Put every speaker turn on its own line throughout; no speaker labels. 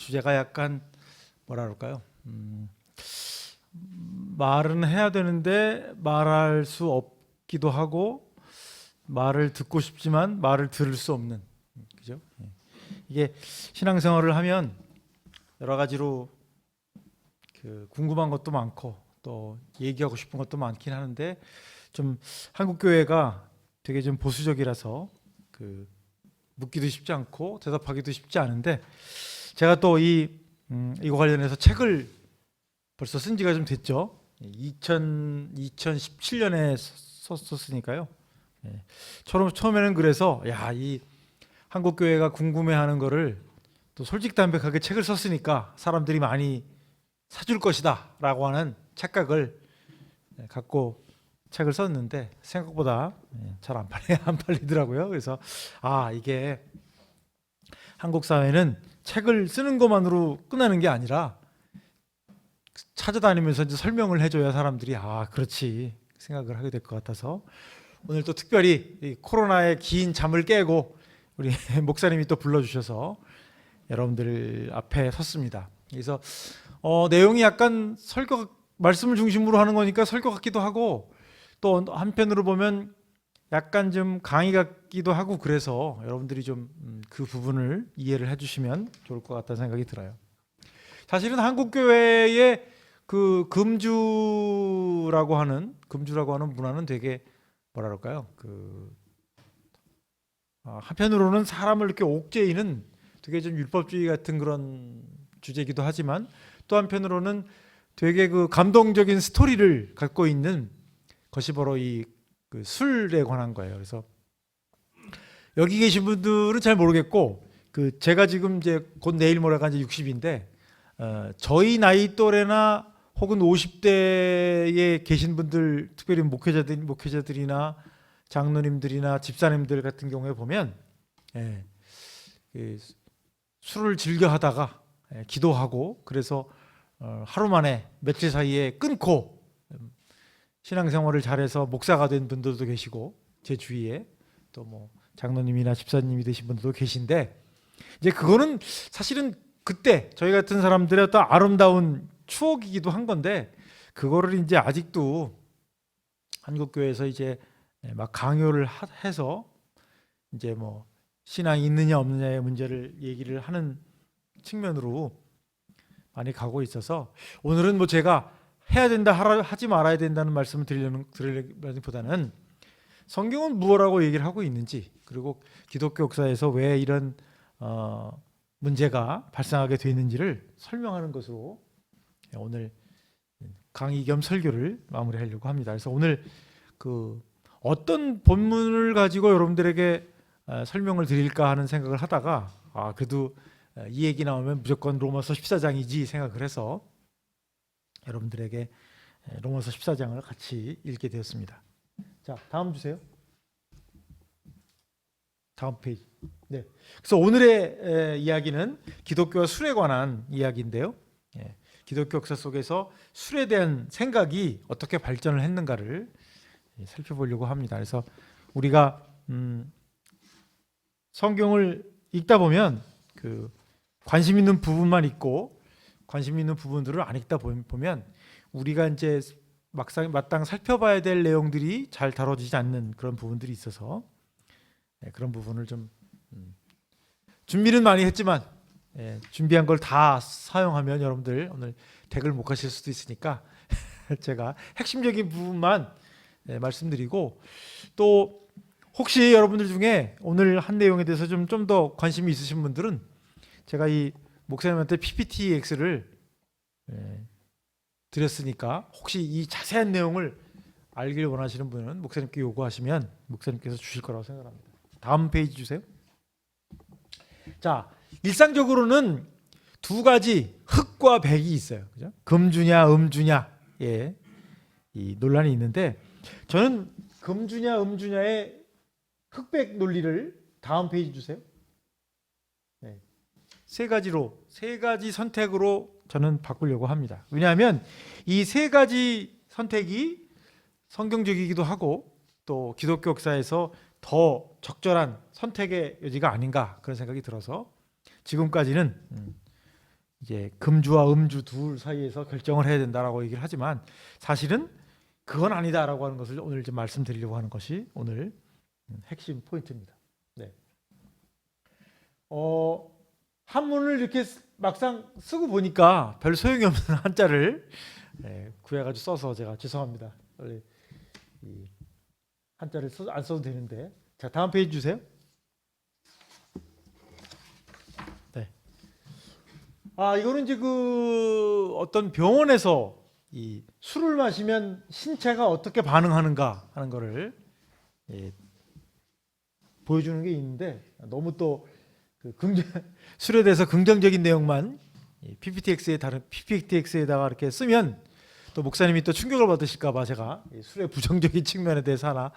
주제가 약간 뭐라 그럴까요? 말은 해야 되는데 말할 수 없기도 하고 말을 듣고 싶지만 말을 들을 수 없는, 그죠? 이게 신앙생활을 하면 여러 가지로 궁금한 것도 많고 또 얘기하고 싶은 것도 많긴 하는데, 좀 한국 교회가 되게 좀 보수적이라서 묻기도 쉽지 않고 대답하기도 쉽지 않은데, 제가 또 이거 관련해서 책을 벌써 쓴 지가 좀 됐죠. 2017년에 썼으니까요. 처음에는 그래서 이 한국 교회가 궁금해하는 거를 또 솔직담백하게 책을 썼으니까 사람들이 많이 사줄 것이다라고 하는 착각을 갖고 책을 썼는데, 생각보다 잘 안 팔리더라고요. 그래서 이게 한국 사회는 책을 쓰는 것만으로 끝나는 게 아니라 찾아다니면서 이제 설명을 해줘야 사람들이 그렇지 생각을 하게 될 것 같아서, 오늘 또 특별히 이 코로나의 긴 잠을 깨고 우리 목사님이 또 불러주셔서 여러분들 앞에 섰습니다. 그래서 내용이 약간 말씀을 중심으로 하는 거니까 설교 같기도 하고, 또 한편으로 보면 약간 좀 강의 같기도 하고, 그래서 여러분들이 좀 그 부분을 이해를 해주시면 좋을 것 같다는 생각이 들어요. 사실은 한국 교회의 금주라고 하는 문화는 되게 뭐라 그럴까요? 한편으로는 사람을 이렇게 옥죄이는 되게 좀 율법주의 같은 그런 주제이기도 하지만, 또 한편으로는 되게 감동적인 스토리를 갖고 있는 것이 바로 술에 관한 거예요. 그래서 여기 계신 분들은 잘 모르겠고, 제가 지금 이제 곧 내일 모레가 이제 60인데, 저희 나이 또래나 혹은 50대에 계신 분들, 특별히 목회자들이나 장로님들이나 집사님들 같은 경우에 보면 술을 즐겨 하다가 기도하고, 그래서 하루 만에 며칠 사이에 끊고 신앙생활을 잘해서 목사가 된 분들도 계시고, 제 주위에 또 뭐 장로님이나 집사님이 되신 분들도 계신데, 이제 그거는 사실은 그때 저희 같은 사람들의 어떤 아름다운 추억이기도 한 건데, 그거를 이제 아직도 한국 교회에서 이제 막 강요를 해서 이제 뭐 신앙이 있느냐 없느냐의 문제를 얘기를 하는 측면으로 많이 가고 있어서, 오늘은 뭐 제가 해야 된다 하지 말아야 된다는 말씀을 드리려기보다는 성경은 무엇라고 얘기를 하고 있는지, 그리고 기독교 역사에서 왜 이런 문제가 발생하게 되는지를 설명하는 것으로 오늘 강의 겸 설교를 마무리하려고 합니다. 그래서 오늘 어떤 본문을 가지고 여러분들에게 설명을 드릴까 하는 생각을 하다가, 그래도 이 얘기 나오면 무조건 로마서 14장이지 생각을 해서 여러분들에게 로마서 14장을 같이 읽게 되었습니다. 자, 다음 주세요. 다음 페이지. 네. 그래서 오늘의 이야기는 기독교와 술에 관한 이야기인데요. 기독교 역사 속에서 술에 대한 생각이 어떻게 발전을 했는가를 살펴보려고 합니다. 그래서 우리가 성경을 읽다 보면 관심 있는 부분만 읽고 관심 있는 부분들을 안 읽다 보면 우리가 이제 마땅 살펴봐야 될 내용들이 잘 다뤄지지 않는 그런 부분들이 있어서, 그런 부분을 좀 준비는 많이 했지만 준비한 걸 다 사용하면 여러분들 오늘 댁을 못 가실 수도 있으니까 제가 핵심적인 부분만 말씀드리고, 또 혹시 여러분들 중에 오늘 한 내용에 대해서 좀 더 관심이 있으신 분들은 제가 이 목사님한테 PPTX를 드렸으니까, 혹시 이 자세한 내용을 알길 원하시는 분은 목사님께 요구하시면 목사님께서 주실 거라고 생각합니다. 다음 페이지 주세요. 자, 일상적으로는 두 가지 흑과 백이 있어요. 그죠? 금주냐 음주냐, 이 논란이 있는데, 저는 금주냐 음주냐의 흑백 논리를 다음 페이지 주세요. 세 가지 선택으로 저는 바꾸려고 합니다. 왜냐하면 이 세 가지 선택이 성경적이기도 하고, 또 기독교 역사에서 더 적절한 선택의 여지가 아닌가, 그런 생각이 들어서 지금까지는 이제 금주와 음주 둘 사이에서 결정을 해야 된다라고 얘기를 하지만 사실은 그건 아니다라고 하는 것을 오늘 좀 말씀드리려고 하는 것이 오늘 핵심 포인트입니다. 네. 한문을 이렇게 막상 쓰고 보니까 별 소용이 없는 한자를 구해가지고 써서 제가 죄송합니다. 원래 이 한자를 안 써도 되는데. 자, 다음 페이지 주세요. 네. 이거는 이제 그 어떤 병원에서 이 술을 마시면 신체가 어떻게 반응하는가 하는 거를 보여주는 게 있는데 너무 또 그 술에 대해서 긍정적인 내용만 PPTX에다가 이렇게 쓰면 또 목사님이 또 충격을 받으실까봐 제가 술의 부정적인 측면에 대해서 하나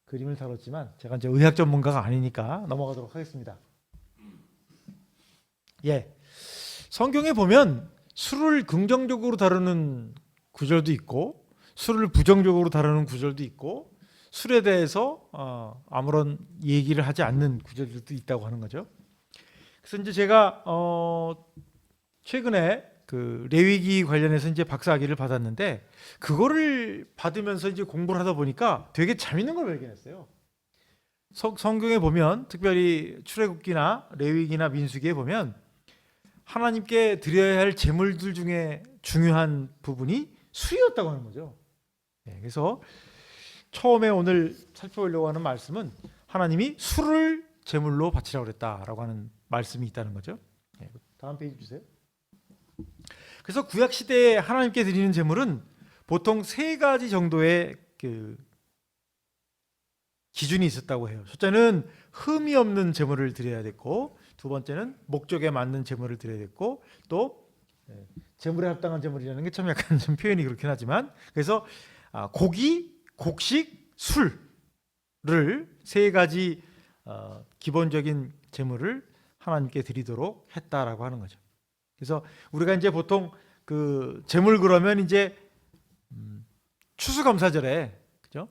그림을 다뤘지만 제가 이제 의학 전문가가 아니니까 넘어가도록 하겠습니다. 예, 성경에 보면 술을 긍정적으로 다루는 구절도 있고 술을 부정적으로 다루는 구절도 있고 술에 대해서 아무런 얘기를 하지 않는 구절들도 있다고 하는 거죠. 그래서 이제 제가 최근에 그 레위기 관련해서 이제 박사학위를 받았는데 그거를 받으면서 이제 공부를 하다 보니까 되게 재밌는 걸 발견했어요. 성경에 보면 특별히 출애굽기나 레위기나 민수기에 보면 하나님께 드려야 할 제물들 중에 중요한 부분이 술이었다고 하는 거죠. 그래서 처음에 오늘 살펴보려고 하는 말씀은 하나님이 술을 제물로 바치라고 그랬다라고 하는 말씀이 있다는 거죠. 다음 페이지 주세요. 그래서 구약 시대에 하나님께 드리는 제물은 보통 세 가지 정도의 그 기준이 있었다고 해요. 첫째는 흠이 없는 제물을 드려야 됐고, 두 번째는 목적에 맞는 제물을 드려야 됐고, 또 제물에 합당한 제물이라는 게 참 약간 좀 표현이 그렇긴 하지만, 그래서 고기, 곡식, 술을 세 가지 기본적인 제물을 하나님께 드리도록 했다라고 하는 거죠. 그래서 우리가 이제 보통 그 제물 그러면 이제 추수감사절에 그죠?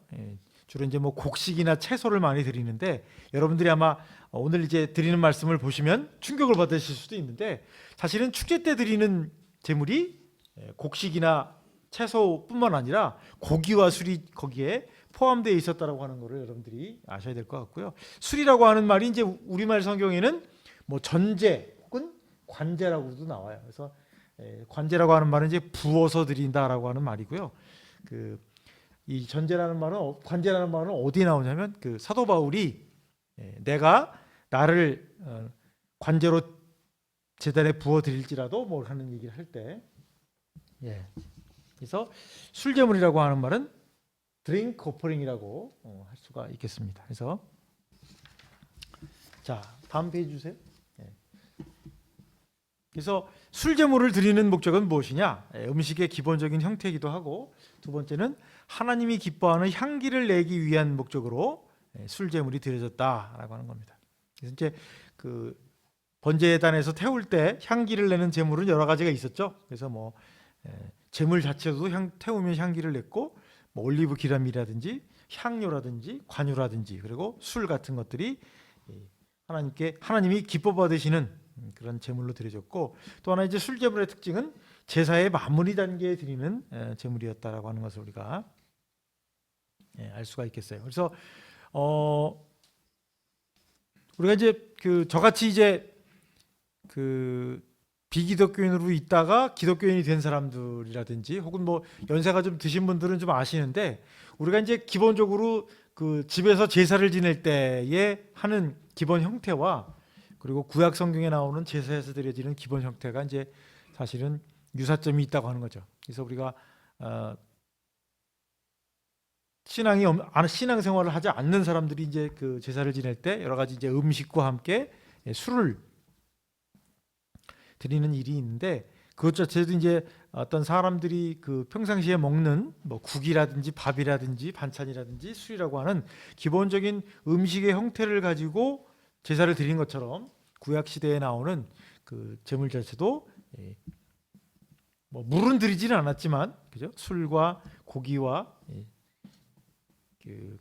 주로 이제 뭐 곡식이나 채소를 많이 드리는데 여러분들이 아마 오늘 이제 드리는 말씀을 보시면 충격을 받으실 수도 있는데 사실은 축제 때 드리는 제물이 곡식이나 채소뿐만 아니라 고기와 술이 거기에 포함되어 있었다라고 하는 것을 여러분들이 아셔야 될 것 같고요. 술이라고 하는 말이 이제 우리말 성경에는 뭐 전제 혹은 관제라고도 나와요. 그래서 관제라고 하는 말은 이제 부어서 드린다라고 하는 말이고요. 이 전제라는 말은 관제라는 말은 어디에 나오냐면 그 사도 바울이 내가 나를 관제로 제단에 부어 드릴지라도 뭘 하는 얘기를 할 때 그래서 술제물이라고 하는 말은 드링크 오퍼링이라고 할 수가 있겠습니다. 그래서 자 다음 페이지 주세요. 그래서 술제물을 드리는 목적은 무엇이냐? 음식의 기본적인 형태이기도 하고 두 번째는 하나님이 기뻐하는 향기를 내기 위한 목적으로 술제물이 드려졌다라고 하는 겁니다. 그래서 이제 그 번제단에서 태울 때 향기를 내는 제물은 여러 가지가 있었죠. 그래서 뭐 제물 자체도 태우면 향기를 냈고 뭐 올리브 기름이라든지 향료라든지 관유라든지 그리고 술 같은 것들이 하나님이 기뻐 받으시는 그런 제물로 드려졌고 또 하나 이제 술 제물의 특징은 제사의 마무리 단계에 드리는 제물이었다라고 하는 것을 우리가 알 수가 있겠어요. 그래서 우리가 이제 그 저같이 이제 그 비기독교인으로 있다가 기독교인이 된 사람들이라든지 혹은 뭐 연세가 좀 드신 분들은 좀 아시는데 우리가 이제 기본적으로 그 집에서 제사를 지낼 때에 하는 기본 형태와 그리고 구약 성경에 나오는 제사에서 드려지는 기본 형태가 이제 사실은 유사점이 있다고 하는 거죠. 그래서 우리가 신앙생활을 하지 않는 사람들이 이제 그 제사를 지낼 때 여러 가지 이제 음식과 함께 술을 드리는 일이 있는데 그것 자체도 이제 어떤 사람들이 그 평상시에 먹는 뭐 국이라든지 밥이라든지 반찬이라든지 술이라고 하는 기본적인 음식의 형태를 가지고 제사를 드리는 것처럼 구약 시대에 나오는 그 제물 자체도 뭐 물은 드리지는 않았지만 그죠? 술과 고기와 그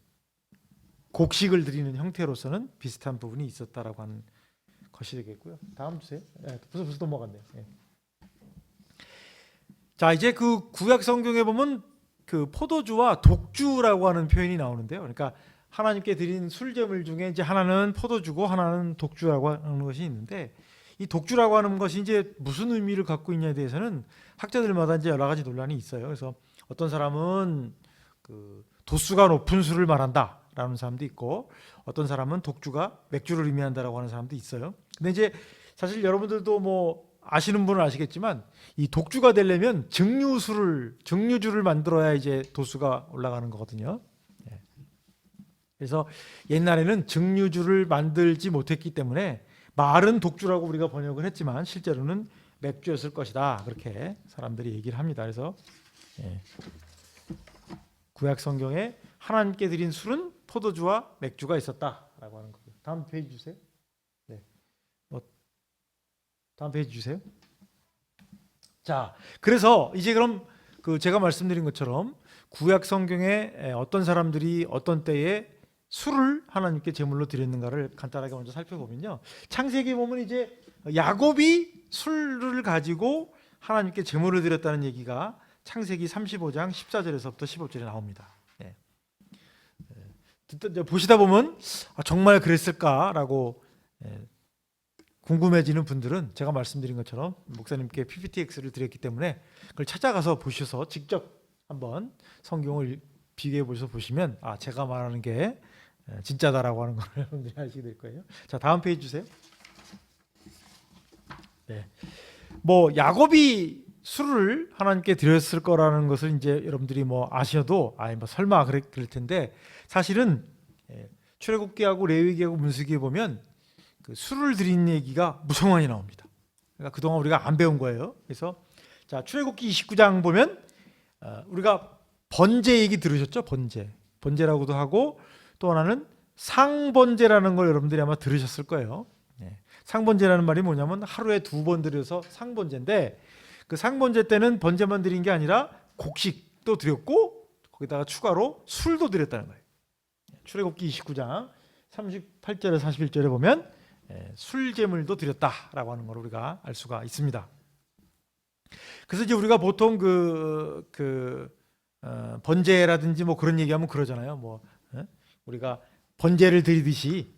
곡식을 드리는 형태로서는 비슷한 부분이 있었다라고 하는 거시되겠고요. 다음 주세요. 벌써 넘어갔네요. 자, 이제 그 구약 성경에 보면 그 포도주와 독주라고 하는 표현이 나오는데요. 그러니까 하나님께 드린 술제물 중에 이제 하나는 포도주고 하나는 독주라고 하는 것이 있는데, 이 독주라고 하는 것이 이제 무슨 의미를 갖고 있냐에 대해서는 학자들마다 이제 여러 가지 논란이 있어요. 그래서 어떤 사람은 그 도수가 높은 술을 말한다라는 사람도 있고, 어떤 사람은 독주가 맥주를 의미한다라고 하는 사람도 있어요. 근데 이제 사실 여러분들도 뭐 아시는 분은 아시겠지만, 이 독주가 되려면 증류주를 만들어야 이제 도수가 올라가는 거거든요. 그래서 옛날에는 증류주를 만들지 못했기 때문에 말은 독주라고 우리가 번역을 했지만 실제로는 맥주였을 것이다, 그렇게 사람들이 얘기를 합니다. 그래서 구약 성경에 하나님께 드린 술은 포도주와 맥주가 있었다라고 하는 거고요. 다음 페이지 주세요. 다음 페이지 주세요. 자, 그래서 이제 그럼 그 제가 말씀드린 것처럼 구약 성경에 어떤 사람들이 어떤 때에 술을 하나님께 제물로 드렸는가를 간단하게 먼저 살펴보면요. 창세기 보면 이제 야곱이 술을 가지고 하나님께 제물을 드렸다는 얘기가 창세기 35장 14절에서부터 15절에 나옵니다. 보시다 보면 정말 그랬을까라고 궁금해지는 분들은 제가 말씀드린 것처럼 목사님께 PPTX를 드렸기 때문에 그걸 찾아가서 보셔서 직접 한번 성경을 비교해 보셔서 보시면 제가 말하는 게 진짜다라고 하는 걸 여러분들이 아시게 될 거예요. 자, 다음 페이지 주세요. 뭐 야곱이 술을 하나님께 드렸을 거라는 것을 이제 여러분들이 뭐 아셔도 뭐 설마 그럴 텐데, 사실은 출애굽기하고 레위기하고 문수기에 보면 그 술을 드린 얘기가 무성 많이 나옵니다. 그러니까 그동안 우리가 안 배운 거예요. 그래서 자, 출애굽기 29장 보면 우리가 번제 얘기 들으셨죠? 번제라고도 하고, 또 하나는 상번제라는 걸 여러분들이 아마 들으셨을 거예요. 상번제라는 말이 뭐냐면 하루에 2번 드려서 상번제인데, 그 상번제 때는 번제만 드린 게 아니라 곡식도 드렸고 거기다가 추가로 술도 드렸다는 거예요. 출애굽기 29장 38절에 41절에 보면 술제물도 드렸다라고 하는 걸 우리가 알 수가 있습니다. 그래서 이제 우리가 보통 번제라든지 뭐 그런 얘기하면 그러잖아요. 우리가 번제를 드리듯이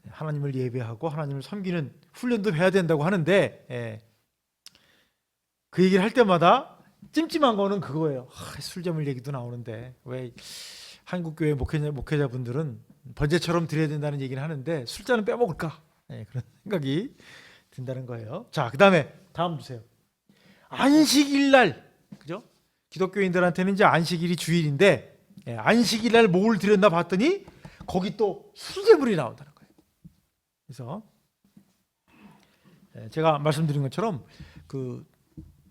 하나님을 예배하고 하나님을 섬기는 훈련도 해야 된다고 하는데, 그 얘기를 할 때마다 찜찜한 거는 그거예요. 술제물 얘기도 나오는데 왜 한국교회 목회자분들은 번제처럼 드려야 된다는 얘기를 하는데 술잔은 빼먹을까? 그런 생각이 든다는 거예요. 자, 그다음에 다음 주세요. 안식일날, 그죠? 기독교인들한테는 이제 안식일이 주일인데, 안식일날 뭘 드렸나 봤더니 거기 또 수제물이 나온다는 거예요. 그래서 제가 말씀드린 것처럼 그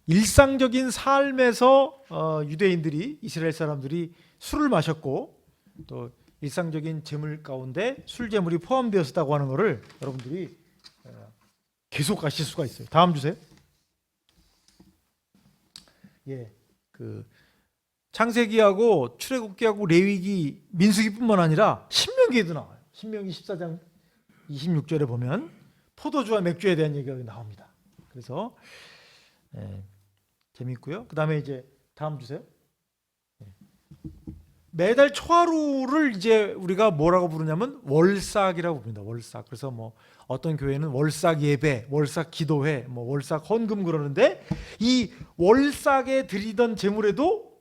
일상적인 삶에서 유대인들이, 이스라엘 사람들이 술을 마셨고, 또 일상적인 제물 가운데 술제물이 포함되었다고 하는 것을 여러분들이 계속 아실 수가 있어요. 다음 주세요. 그 창세기하고 출애굽기하고 레위기, 민수기뿐만 아니라 신명기에도 나와요. 신명기 14장 26절에 보면 포도주와 맥주에 대한 얘기가 나옵니다. 그래서 재미있고요. 그 다음에 이제 다음 주세요. 매달 초하루를 이제 우리가 뭐라고 부르냐면 월삭이라고 부릅니다. 월삭. 그래서 뭐 어떤 교회는 월삭 예배, 월삭 기도회, 뭐 월삭 헌금 그러는데, 이 월삭에 드리던 제물에도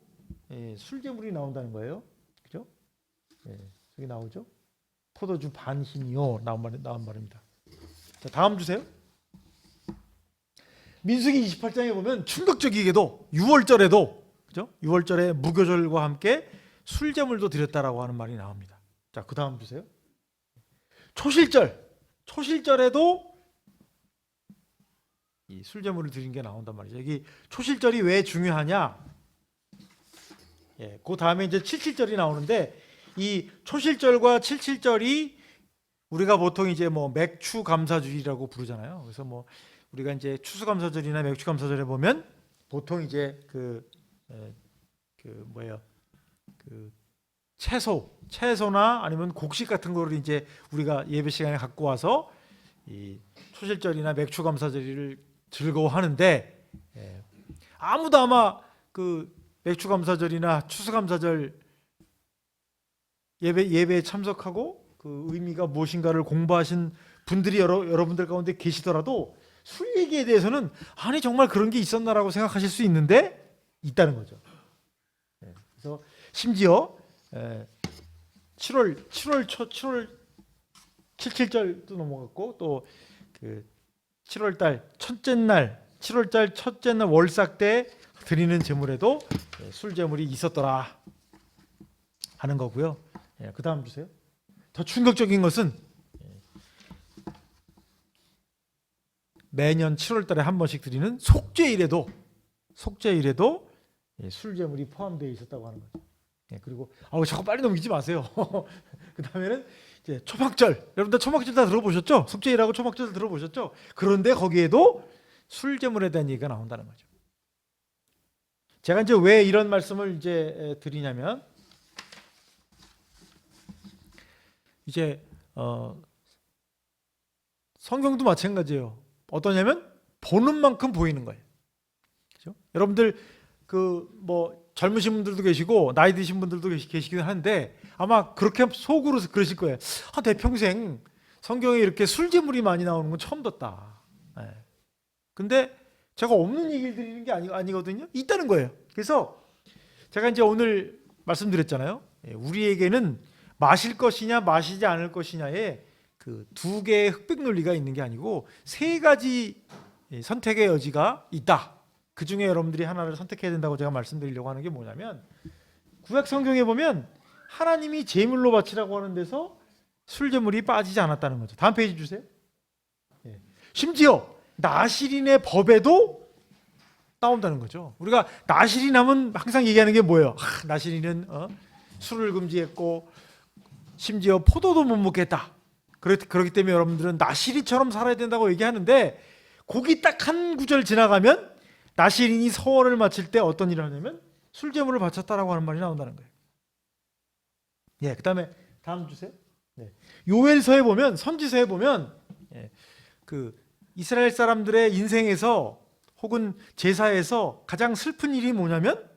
술제물이 나온다는 거예요. 그죠? 여기 나오죠? 포도주 반 힘이요, 나온 말입니다. 자, 다음 주세요. 민수기 28장에 보면 충격적이게도 6월절에도, 그죠? 6월절에 무교절과 함께 술제물도 드렸다라고 하는 말이 나옵니다. 자, 그 다음 주세요. 초실절에도 이 술제물을 드린 게 나온단 말이죠. 여기 초실절이 왜 중요하냐? 그 다음에 이제 칠칠절이 나오는데, 이 초실절과 칠칠절이 우리가 보통 이제 뭐 맥추 감사주일이라고 부르잖아요. 그래서 뭐 우리가 이제 추수감사절이나 맥추감사절에 보면 보통 이제 채소나 아니면 곡식 같은 거를 이제 우리가 예배 시간에 갖고 와서 이 초실절이나 맥추감사절을 즐거워하는데 아무도 아마 그 맥추감사절이나 추수감사절 예배에 참석하고 그 의미가 무엇인가를 공부하신 분들이 여러분들 가운데 계시더라도 술 얘기에 대해서는 아니 정말 그런 게 있었나라고 생각하실 수 있는데 있다는 거죠. 그래서 심지어 7월 77절도 넘어갔고 또 그 7월달 첫째 날 7월달 첫째 날 월삭 때 드리는 제물에도 술 제물이 있었더라 하는 거고요. 그 다음 주세요. 더 충격적인 것은 매년 7월달에 한 번씩 드리는 속죄일에도 술 제물이 포함되어 있었다고 하는 거죠. 그리고 자꾸 빨리 넘기지 마세요. 그 다음에는 이제 초막절, 여러분들 초막절 다 들어보셨죠? 속죄일하고 초막절 들어보셨죠? 그런데 거기에도 술 제물에 대한 얘기가 나온다는 거죠. 제가 이제 왜 이런 말씀을 이제 드리냐면 이제 성경도 마찬가지예요. 어떠냐면 보는 만큼 보이는 거예요. 그렇죠? 여러분들 그 뭐 젊으신 분들도 계시고 나이 드신 분들도 계시긴 한데 아마 그렇게 속으로 그러실 거예요. 내 평생 성경에 이렇게 술 제물이 많이 나오는 건 처음 듣다. 근데 제가 없는 얘기를 드리는 게 아니거든요. 있다는 거예요. 그래서 제가 이제 오늘 말씀드렸잖아요. 우리에게는 마실 것이냐 마시지 않을 것이냐에 그 두 개의 흑백 논리가 있는 게 아니고 세 가지 선택의 여지가 있다. 그 중에 여러분들이 하나를 선택해야 된다고 제가 말씀드리려고 하는 게 뭐냐면 구약 성경에 보면 하나님이 제물로 바치라고 하는 데서 술 제물이 빠지지 않았다는 거죠. 다음 페이지 주세요. 심지어 나실인의 법에도 나온다는 거죠. 우리가 나실인 하면 항상 얘기하는 게 뭐예요? 나실인은 술을 금지했고 심지어 포도도 못 먹겠다. 그렇기 때문에 여러분들은 나실이처럼 살아야 된다고 얘기하는데 거기 딱 한 구절 지나가면 나실인이 서원을 마칠 때 어떤 일을 하냐면 술 제물을 바쳤다라고 하는 말이 나온다는 거예요. 그다음에 다음 주세요. 요엘서에 보면 선지서에 보면 그 이스라엘 사람들의 인생에서 혹은 제사에서 가장 슬픈 일이 뭐냐면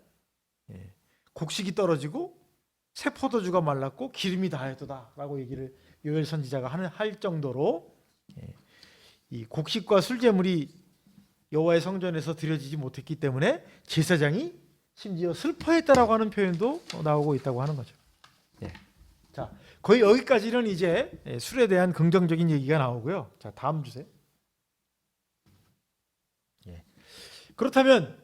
곡식이 떨어지고 새 포도주가 말랐고 기름이 다했도다라고 얘기를 요엘 선지자가 할 정도로 이 곡식과 술 제물이 여호와의 성전에서 드려지지 못했기 때문에 제사장이 심지어 슬퍼했다라고 하는 표현도 나오고 있다고 하는 거죠. 자, 거의 여기까지는 이제 술에 대한 긍정적인 얘기가 나오고요. 자, 다음 주세요. 그렇다면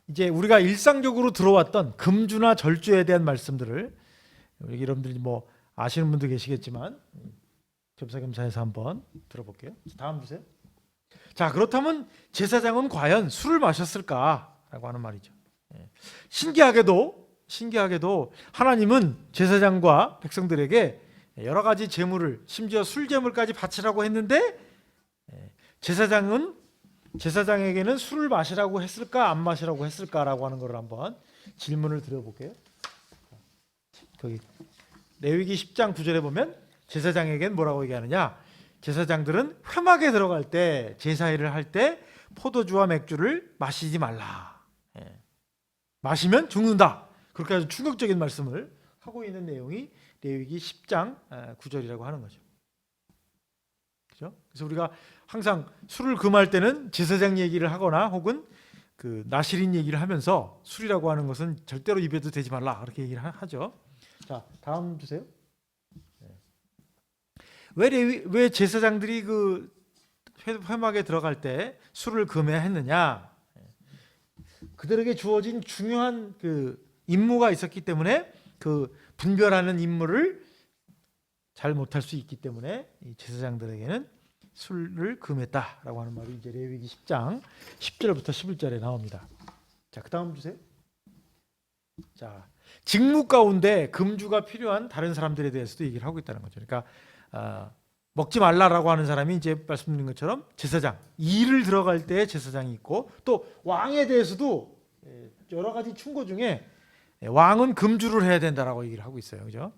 이제 우리가 일상적으로 들어왔던 금주나 절주에 대한 말씀들을 여러분들이 뭐 아시는 분도 계시겠지만 겸사겸사해서 한번 들어볼게요. 다음 주세요. 자, 그렇다면 제사장은 과연 술을 마셨을까라고 하는 말이죠. 신기하게도 하나님은 제사장과 백성들에게 여러 가지 제물을 심지어 술 제물까지 바치라고 했는데 제사장에게는 술을 마시라고 했을까 안 마시라고 했을까라고 하는 것을 한번 질문을 드려볼게요. 거기 레위기 10장 9절에 보면 제사장에게는 뭐라고 얘기하느냐? 제사장들은 회막에 들어갈 때 제사일을 할 때 포도주와 맥주를 마시지 말라. 마시면 죽는다. 그렇게 아주 충격적인 말씀을 하고 있는 내용이 레위기 10장 9절이라고 하는 거죠. 그렇죠? 그래서 우리가 항상 술을 금할 때는 제사장 얘기를 하거나 혹은 그 나실인 얘기를 하면서 술이라고 하는 것은 절대로 입에도 대지 말라 그렇게 얘기를 하죠. 자, 다음 주세요. 왜 제사장들이 그 회막에 들어갈 때 술을 금해했느냐? 그들에게 주어진 중요한 그 임무가 있었기 때문에 그 분별하는 임무를 잘 못할 수 있기 때문에 이 제사장들에게는 술을 금했다라고 하는 말이 이제 레위기 10장 10절부터 11절에 나옵니다. 자, 그다음 주세요. 자, 직무 가운데 금주가 필요한 다른 사람들에 대해서도 얘기를 하고 있다는 거죠. 그러니까 먹지 말라라고 하는 사람이 이제 말씀드린 것처럼 제사장, 일을 들어갈 때 제사장이 있고 또 왕에 대해서도 여러 가지 충고 중에 왕은 금주를 해야 된다라고 얘기를 하고 있어요. 그죠?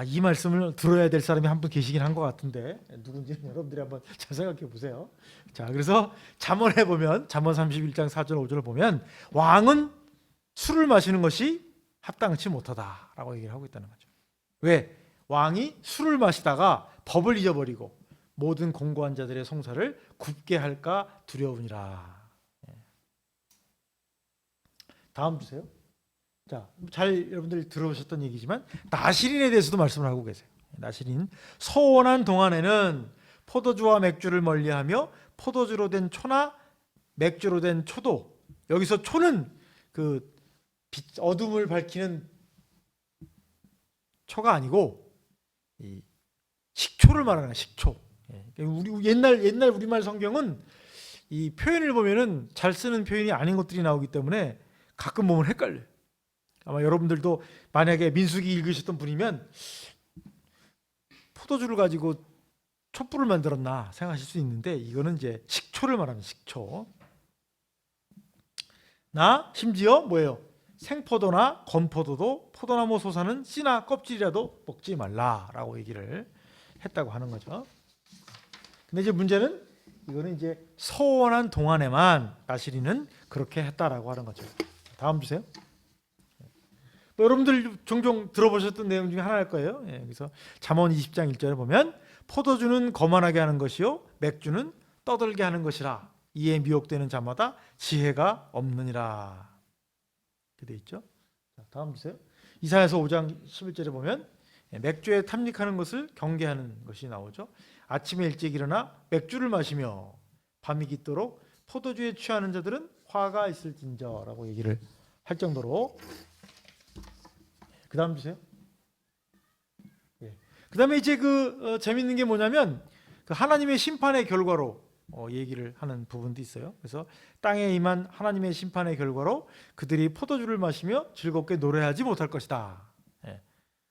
이 말씀을 들어야 될 사람이 한 분 계시긴 한 것 같은데 누군지는 여러분들이 한번 잘 생각해 보세요. 자, 그래서 잠언에 보면 잠언 31장 4절 5절을 보면 왕은 술을 마시는 것이 합당치 못하다라고 얘기를 하고 있다는 거죠. 왜? 왕이 술을 마시다가 법을 잊어버리고 모든 공고한 자들의 송사를 굽게 할까 두려우니라. 다음 주세요. 자, 잘 여러분들이 들어오셨던 얘기지만 나시린에 대해서도 말씀을 하고 계세요. 나시린, 서원한 동안에는 포도주와 맥주를 멀리하며 포도주로 된 초나 맥주로 된 초도, 여기서 초는 그 어둠을 밝히는 초가 아니고 이 식초를 말하는 식초. 우리 옛날 우리말 성경은 이 표현을 보면은 잘 쓰는 표현이 아닌 것들이 나오기 때문에 가끔 보면 헷갈려요. 아마 여러분들도 만약에 민수기 읽으셨던 분이면 포도주를 가지고 촛불을 만들었나 생각하실 수 있는데 이거는 이제 식초를 말하는 식초. 나 심지어 뭐예요? 생포도나 건포도도 포도나무 솟아는 씨나 껍질이라도 먹지 말라라고 얘기를 했다고 하는 거죠. 근데 이제 문제는 이거는 이제 서원한 동안에만 나시린은 그렇게 했다라고 하는 거죠. 다음 주세요. 여러분들 종종 들어보셨던 내용 중에 하나일 거예요. 그래서 잠언 20장 1절에 보면 포도주는 거만하게 하는 것이요 맥주는 떠들게 하는 것이라 이에 미혹되는 자마다 지혜가 없느니라. 이렇게 돼 있죠. 자, 다음 주세요. 이사야서 5장 11절에 보면 맥주에 탐닉하는 것을 경계하는 것이 나오죠. 아침에 일찍 일어나 맥주를 마시며 밤이 깊도록 포도주에 취하는 자들은 화가 있을진저라고 얘기를 할 정도로. 그 다음 주세요. 그 다음에 이제 재밌는 게 뭐냐면 그 하나님의 심판의 결과로 얘기를 하는 부분도 있어요. 그래서 땅에 임한 하나님의 심판의 결과로 그들이 포도주를 마시며 즐겁게 노래하지 못할 것이다.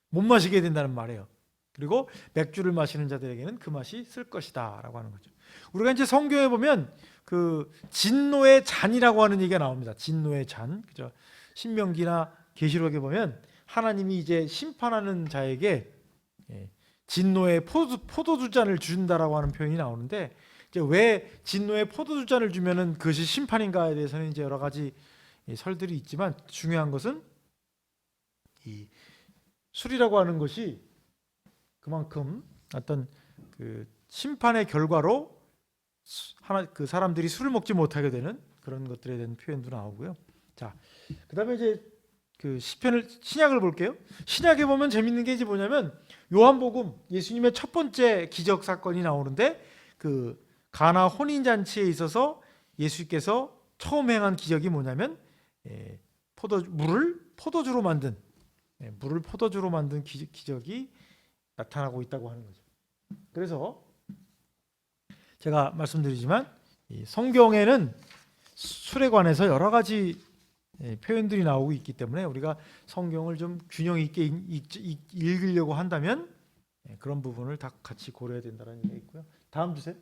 못 마시게 된다는 말이에요. 그리고 맥주를 마시는 자들에게는 그 맛이 쓸 것이다라고 하는 거죠. 우리가 이제 성경에 보면 그 진노의 잔이라고 하는 얘기가 나옵니다. 진노의 잔. 그죠? 신명기나 계시록에 보면 하나님이 이제 심판하는 자에게 진노의 포도주 잔을 준다라고 하는 표현이 나오는데 이제 왜 진노의 포도주 잔을 주면은 그것이 심판인가에 대해서는 이제 여러 가지 설들이 있지만 중요한 것은 이 술이라고 하는 것이 그만큼 어떤 그 심판의 결과로 그 사람들이 술을 먹지 못하게 되는 그런 것들에 대한 표현도 나오고요. 자, 그다음에 이제 그 시편을 신약을 볼게요. 신약에 보면 재밌는 게 이제 뭐냐면 요한복음 예수님의 첫 번째 기적 사건이 나오는데 그 가나 혼인 잔치에 있어서 예수께서 처음 행한 기적이 뭐냐면 물을 포도주로 만든 기적이 나타나고 있다고 하는 거죠. 그래서 제가 말씀드리지만 이 성경에는 술에 관해서 여러 가지 표현들이 나오고 있기 때문에 우리가 성경을 좀 균형 있게 읽으려고 한다면 그런 부분을 다 같이 고려해야 된다는 얘기가 있고요. 다음 주세요.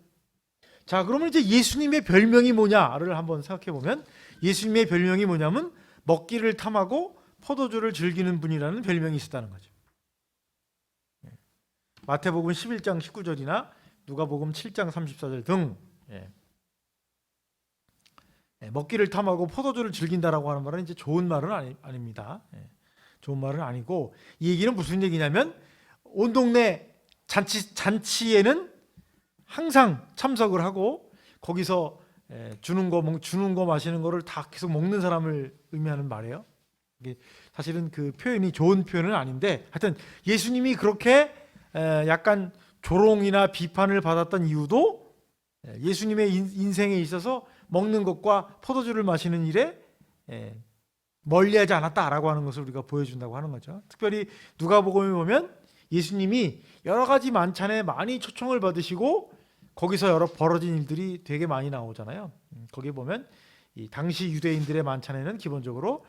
자, 그러면 이제 예수님의 별명이 뭐냐를 한번 생각해 보면 예수님의 별명이 뭐냐면 먹기를 탐하고 포도주를 즐기는 분이라는 별명이 있었다는 거죠. 마태복음 11장 19절이나 누가복음 7장 34절 등 먹기를 탐하고 포도주를 즐긴다라고 하는 말은 이제 좋은 말은 아닙니다. 좋은 말은 아니고 이 얘기는 무슨 얘기냐면 온 동네 잔치에는 항상 참석을 하고 거기서 주는 거 마시는 거를 다 계속 먹는 사람을 의미하는 말이에요. 이게 사실은 그 표현이 좋은 표현은 아닌데 하여튼 예수님이 그렇게 약간 조롱이나 비판을 받았던 이유도 예수님의 인생에 있어서 먹는 것과 포도주를 마시는 일에 멀리하지 않았다라고 하는 것을 우리가 보여준다고 하는 거죠. 특별히 누가복음에 보면 예수님이 여러 가지 만찬에 많이 초청을 받으시고 거기서 여러 벌어진 일들이 되게 많이 나오잖아요. 거기 보면 이 당시 유대인들의 만찬에는 기본적으로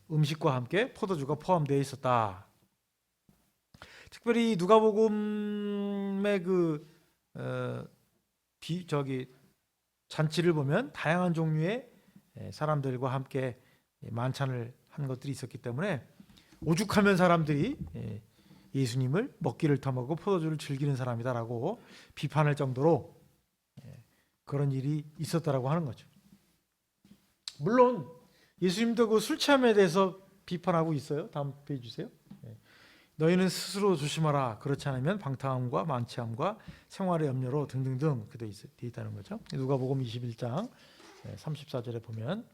음식과 함께 포도주가 포함되어 있었다. 특별히 누가복음의 잔치를 보면 다양한 종류의 사람들과 함께 만찬을 한 것들이 있었기 때문에 오죽하면 사람들이 예수님을 먹기를 탐하고 포도주를 즐기는 사람이다라고 비판할 정도로 그런 일이 있었다라고 하는 거죠. 물론 예수님도 그 술 취함에 대해서 비판하고 있어요. 다음 페이지 주세요. 너희는 스스로 조심하라. 그렇지 않으면 방탕함과 만취함과 생활의 염려로 등등등 돼 있다는 거죠. 누가복음 21장 34절에 보면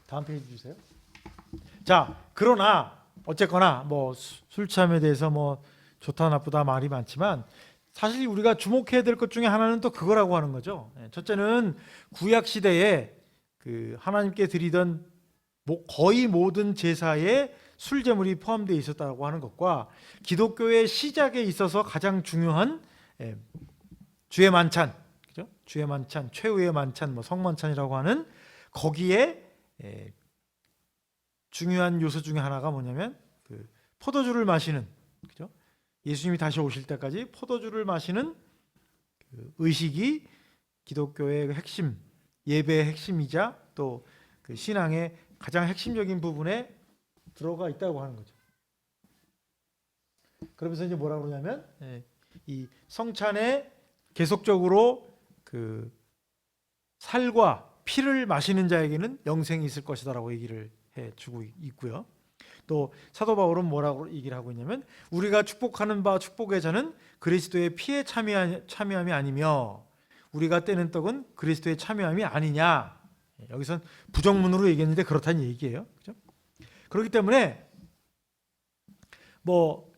다음 페이지 주세요. 자, 그러나 어쨌거나 뭐 술 취함에 대해서 뭐 좋다 나쁘다 말이 많지만 사실 우리가 주목해야 될 것 중에 하나는 또 그거라고 하는 거죠. 첫째는 구약 시대에 그 하나님께 드리던 거의 모든 제사에 술 제물이 포함되어 있었다고 하는 것과 기독교의 시작에 있어서 가장 중요한 주의 만찬, 그죠? 주의 만찬, 최후의 만찬, 뭐 성만찬이라고 하는 거기에 중요한 요소 중에 하나가 뭐냐면 그 포도주를 마시는, 그죠? 예수님이 다시 오실 때까지 포도주를 마시는 그 의식이 기독교의 핵심, 예배의 핵심이자 또 그 신앙의 가장 핵심적인 부분에 들어가 있다고 하는 거죠. 그러면서 이제 뭐라고 그러냐면 이 성찬에 계속적으로 그 살과 피를 마시는 자에게는 영생이 있을 것이다라고 얘기를 해주고 있고요. 또 사도 바울은 뭐라고 얘기를 하고 있냐면 우리가 축복하는 바 축복의 잔은 그리스도의 피에 참여함이 아니며 우리가 떼는 떡은 그리스도의 참여함이 아니냐. 여기선 부정문으로 얘기했는데 그렇다는 얘기예요. 그죠? 그렇기 때문에 뭐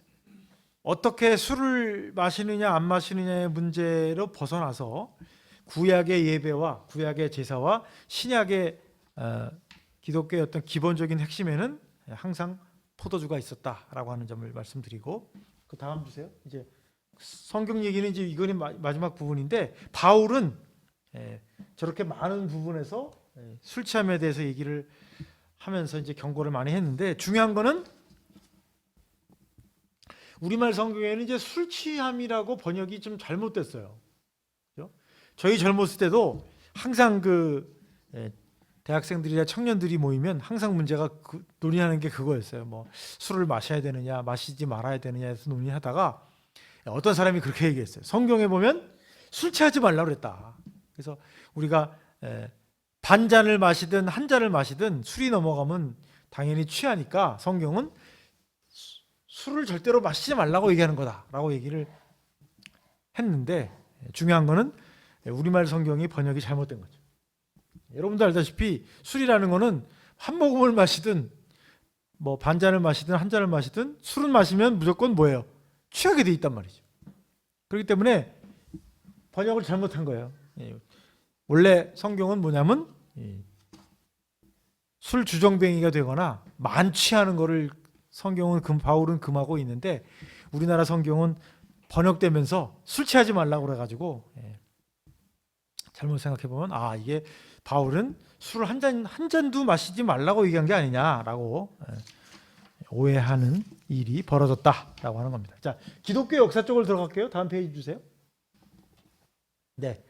어떻게 술을 마시느냐 안 마시느냐의 문제로 벗어나서 구약의 예배와 구약의 제사와 신약의 기독교의 어떤 기본적인 핵심에는 항상 포도주가 있었다라고 하는 점을 말씀드리고, 그 다음 주세요. 이제 성경 얘기는 이제 이거는 마지막 부분인데 바울은 저렇게 많은 부분에서 술 취함에 대해서 얘기를 하면서 이제 경고를 많이 했는데 중요한 거는 우리말 성경에는 이제 술 취함이라고 번역이 좀 잘못됐어요. 그렇죠? 저희 젊었을 때도 항상 그 대학생들이나 청년들이 모이면 항상 문제가 논의하는 게 그거였어요. 뭐 술을 마셔야 되느냐, 마시지 말아야 되느냐에서 논의하다가 어떤 사람이 그렇게 얘기했어요. 성경에 보면 술 취하지 말라고 그랬다. 그래서 우리가 반 잔을 마시든 한 잔을 마시든 술이 넘어가면 당연히 취하니까 성경은 술을 절대로 마시지 말라고 얘기하는 거다라고 얘기를 했는데 중요한 거는 우리말 성경이 번역이 잘못된 거죠. 여러분도 알다시피 술이라는 거는 한 모금을 마시든 뭐 반 잔을 마시든 한 잔을 마시든 술을 마시면 무조건 뭐예요? 취하게 돼 있단 말이죠. 그렇기 때문에 번역을 잘못한 거예요. 원래 성경은 뭐냐면 술 주정뱅이가 되거나 만취하는 거를 성경은 바울은 금하고 있는데 우리나라 성경은 번역되면서 술 취하지 말라고 그래가지고 잘못 생각해 보면 이게 바울은 술을 한 잔도 마시지 말라고 얘기한 게 아니냐라고 오해하는 일이 벌어졌다라고 하는 겁니다. 자, 기독교 역사 쪽으로 들어갈게요. 다음 페이지 주세요. 네.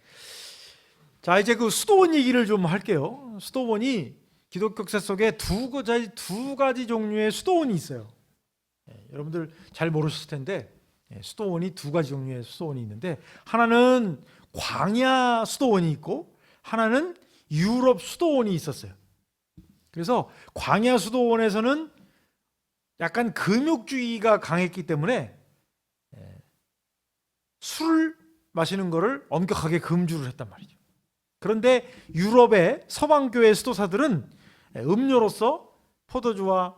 자, 이제 그 수도원 얘기를 좀 할게요. 수도원이 기독교 역사 속에 두 가지 종류의 수도원이 있어요. 여러분들 잘 모르셨을 텐데 수도원이 두 가지 종류의 수도원이 있는데 하나는 광야 수도원이 있고 하나는 유럽 수도원이 있었어요. 그래서 광야 수도원에서는 약간 금욕주의가 강했기 때문에 술 마시는 거를 엄격하게 금주를 했단 말이죠. 그런데 유럽의 서방교회 수도사들은 음료로서 포도주와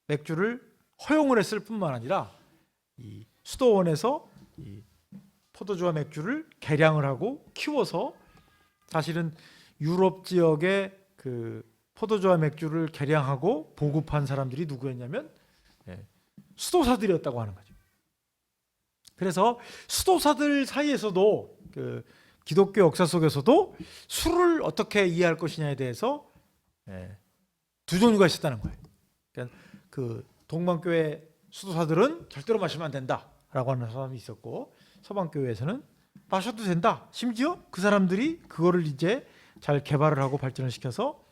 맥주를 허용을 했을 뿐만 아니라 이 수도원에서 이 포도주와 맥주를 개량을 하고 키워서 사실은 유럽 지역의 그 포도주와 맥주를 개량하고 보급한 사람들이 누구였냐면 수도사들이었다고 하는 거죠. 그래서 수도사들 사이에서도 그 기독교 역사 속에서도 술을 어떻게 이해할 것이냐에 대해서 두 종류가 있었다는 거예요. 그러니까 그 동방교회 수도사들은 절대로 마시면 안 된다라고 하는 사람이 있었고 서방교회에서는 마셔도 된다. 심지어 그 사람들이 그거를 이제 잘 개발을 하고 발전을 시켜서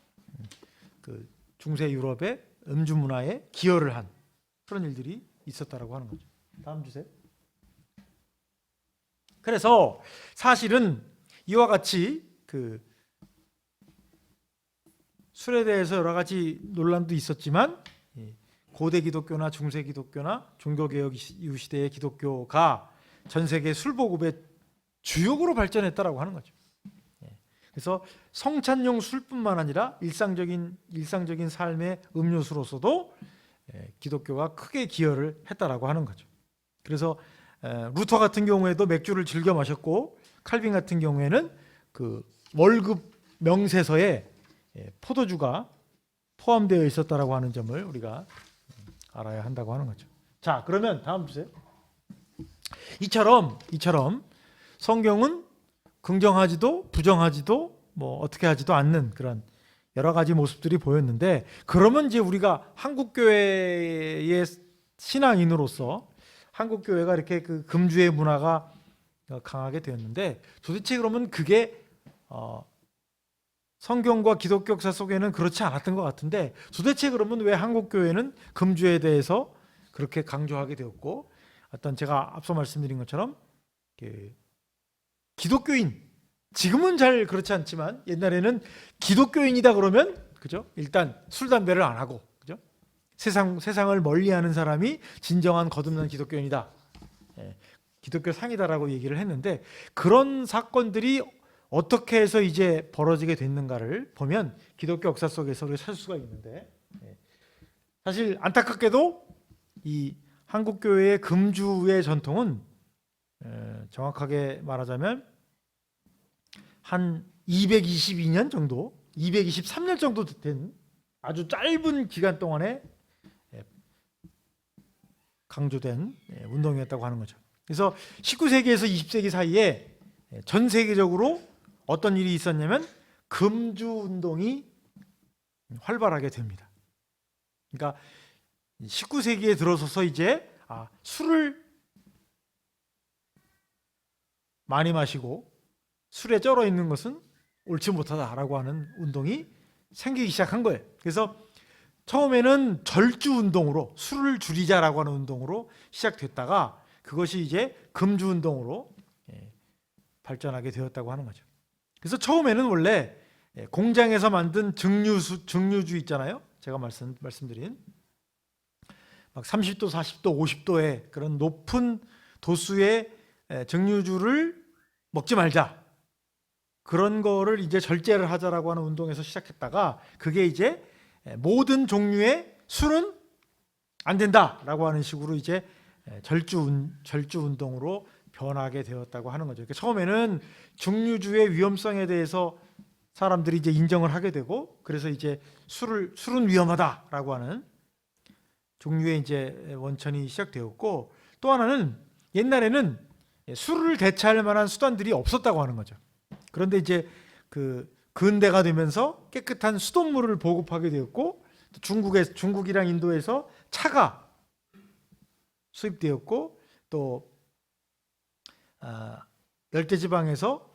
그 중세 유럽의 음주 문화에 기여를 한 그런 일들이 있었다라고 하는 거죠. 다음 주세요. 그래서 사실은 이와 같이 그 술에 대해서 여러 가지 논란도 있었지만 고대 기독교나 중세 기독교나 종교개혁 이후 시대의 기독교가 전 세계 술 보급의 주역으로 발전했다라고 하는 거죠. 그래서 성찬용 술뿐만 아니라 일상적인 삶의 음료수로서도 기독교가 크게 기여를 했다라고 하는 거죠. 그래서 루터 같은 경우에도 맥주를 즐겨 마셨고, 칼빈 같은 경우에는 그 월급 명세서에 포도주가 포함되어 있었다라고 하는 점을 우리가 알아야 한다고 하는 거죠. 자, 그러면 다음 주세요. 이처럼 성경은 긍정하지도 부정하지도 뭐 어떻게 하지도 않는 그런 여러 가지 모습들이 보였는데, 그러면 이제 우리가 한국 교회의 신앙인으로서 한국 교회가 이렇게 그 금주의 문화가 강하게 되었는데, 도대체 그러면 그게 성경과 기독교 역사 속에는 그렇지 않았던 것 같은데, 도대체 그러면 왜 한국 교회는 금주에 대해서 그렇게 강조하게 되었고, 어떤 제가 앞서 말씀드린 것처럼 기독교인, 지금은 잘 그렇지 않지만 옛날에는 기독교인이다 그러면 그죠? 일단 술 담배를 안 하고 그죠? 세상을 멀리하는 사람이 진정한 거듭난 기독교인이다. 기독교 상이다라고 얘기를 했는데, 그런 사건들이 어떻게 해서 이제 벌어지게 됐는가를 보면 기독교 역사 속에서 우리가 찾을 수가 있는데, 사실 안타깝게도 이 한국 교회의 금주의 전통은 정확하게 말하자면 한 222년 정도, 223년 정도 된 아주 짧은 기간 동안에 강조된 운동이었다고 하는 거죠. 그래서 19세기에서 20세기 사이에 전 세계적으로 어떤 일이 있었냐면 금주 운동이 활발하게 됩니다. 그러니까 19세기에 들어서서 이제 술을 많이 마시고 술에 쩔어 있는 것은 옳지 못하다라고 하는 운동이 생기기 시작한 거예요. 그래서 처음에는 절주 운동으로, 술을 줄이자라고 하는 운동으로 시작됐다가 그것이 이제 금주 운동으로 발전하게 되었다고 하는 거죠. 그래서 처음에는 원래 공장에서 만든 증류주 있잖아요. 제가 말씀드린 막 30도, 40도, 50도의 그런 높은 도수의 증류주를 먹지 말자, 그런 거를 이제 절제를 하자라고 하는 운동에서 시작했다가, 그게 이제 모든 종류의 술은 안 된다라고 하는 식으로 이제 절주 운동으로 변하게 되었다고 하는 거죠. 그러니까 처음에는 증류주의 위험성에 대해서 사람들이 이제 인정을 하게 되고, 그래서 이제 술은 위험하다라고 하는 종류의 이제 원천이 시작되었고, 또 하나는 옛날에는 술을 대체할 만한 수단들이 없었다고 하는 거죠. 그런데 이제 그 근대가 되면서 깨끗한 수돗물을 보급하게 되었고, 중국이랑 인도에서 차가 수입되었고, 또 열대지방에서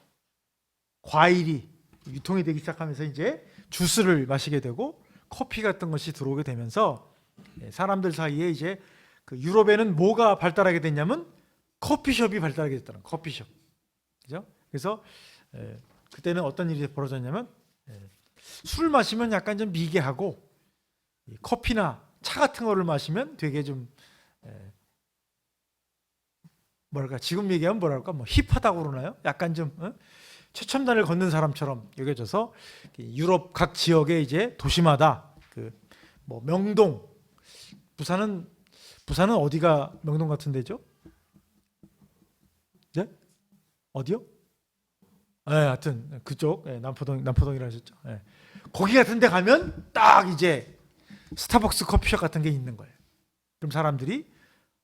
과일이 유통이 되기 시작하면서 이제 주스를 마시게 되고 커피 같은 것이 들어오게 되면서 사람들 사이에 이제 그 유럽에는 뭐가 발달하게 됐냐면 커피숍이 발달하게 됐다는, 커피숍. 그죠? 그래서 그때는 어떤 일이 벌어졌냐면 술을 마시면 약간 좀 미개하고 커피나 차 같은 거를 마시면 되게 좀 뭐랄까, 지금 얘기하면 뭐랄까, 뭐 힙하다고 그러나요? 약간 좀 최첨단을 걷는 사람처럼 여겨져서 유럽 각 지역에 이제 도시마다 그 뭐 명동, 부산은 어디가 명동 같은 데죠? 네? 어디요? 네, 하여튼 그쪽 남포동이라 하셨죠. 네. 거기 같은 데 가면 딱 이제 스타벅스 커피숍 같은 게 있는 거예요. 그럼 사람들이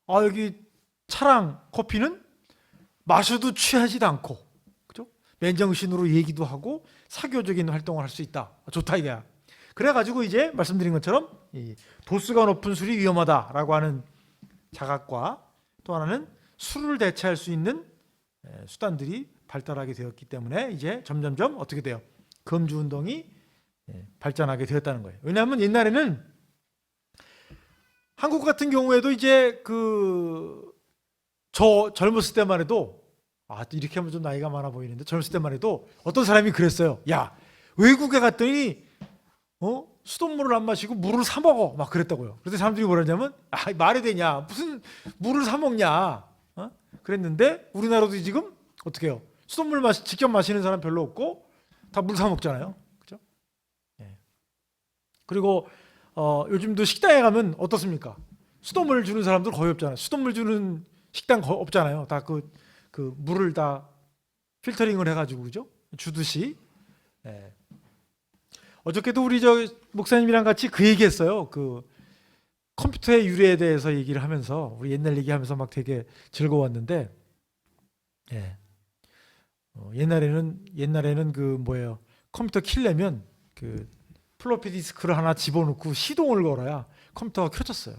여기 차랑 커피는 마셔도 취하지도 않고, 그죠? 맨정신으로 얘기도 하고 사교적인 활동을 할 수 있다. 좋다 이거야. 그래가지고 이제 말씀드린 것처럼 이 도수가 높은 술이 위험하다라고 하는 자각과, 또 하나는 술을 대체할 수 있는 수단들이 발달하게 되었기 때문에 이제 점점점 어떻게 돼요? 금주 운동이 발전하게 되었다는 거예요. 왜냐하면 옛날에는 한국 같은 경우에도 이제 저 젊었을 때만 해도 이렇게 하면 좀 나이가 많아 보이는데 젊었을 때만 해도 어떤 사람이 그랬어요. 야, 외국에 갔더니 수돗물을 안 마시고 물을 사 먹어 막 그랬다고요. 그래서 사람들이 뭐라냐면 말이 되냐 무슨 물을 사 먹냐 그랬는데 우리나라도 지금 어떻게 해요? 수돗물 직접 마시는 사람 별로 없고 다 물 사 먹잖아요. 그렇죠? 그리고 요즘도 식당에 가면 어떻습니까? 수돗물 주는 사람들 거의 없잖아요. 수돗물 주는 식당 거의 없잖아요. 다 그 물을 다 필터링을 해가지고 그죠? 주듯이. 어저께도 우리 목사님이랑 같이 그 얘기했어요. 그 컴퓨터의 유래에 대해서 얘기를 하면서 우리 옛날 얘기하면서 막 되게 즐거웠는데, 옛날에는 그 뭐예요? 컴퓨터 킬려면 그 플로피 디스크를 하나 집어넣고 시동을 걸어야 컴퓨터가 켜졌어요.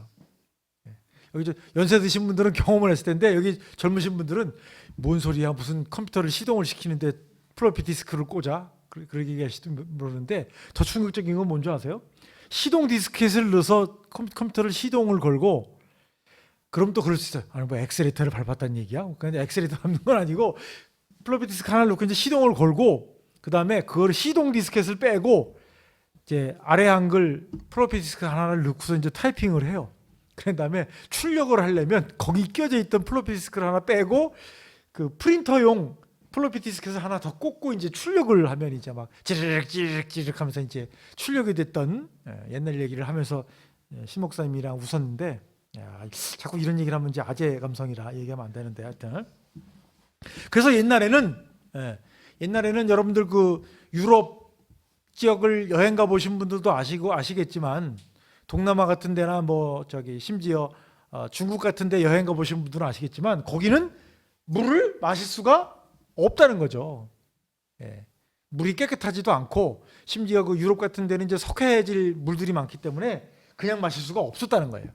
여기 연세 드신 분들은 경험을 했을 텐데 여기 젊으신 분들은 뭔 소리야 무슨 컴퓨터를 시동을 시키는데 플로피 디스크를 꽂아 그렇게 얘기하시도 모르는데 더 충격적인 건 뭔지 아세요? 시동 디스켓을 넣어서 컴퓨터를 시동을 걸고 그럼 또 그럴 수 있어요. 아니 뭐 엑셀레이터를 밟았다는 얘기야? 근데 엑셀레이터 밟는 건 아니고 플로피 디스크 하나를 놓고 이제 시동을 걸고 그 다음에 그걸 시동 디스켓을 빼고 이제 아래 한글 플로피 디스크 하나를 넣고서 이제 타이핑을 해요. 그런 다음에 출력을 하려면 거기 끼워져 있던 플로피 디스크를 하나 빼고 그 프린터용 플로피 디스크에서 하나 더 꽂고 이제 출력을 하면 이제 막 찌르륵 하면서 이제 출력이 됐던 옛날 얘기를 하면서 신 목사님이랑 웃었는데 자꾸 이런 얘기를 하면 이제 아재 감성이라 얘기하면 안 되는데 하여튼 그래서 옛날에는 여러분들 그 유럽 지역을 여행 가 보신 분들도 아시겠지만 동남아 같은 데나 뭐 심지어 중국 같은 데 여행 가 보신 분들은 아시겠지만 거기는 물을 마실 수가 없다는 거죠. 물이 깨끗하지도 않고 심지어 그 유럽 같은 데는 이제 석회질 물들이 많기 때문에 그냥 마실 수가 없었다는 거예요.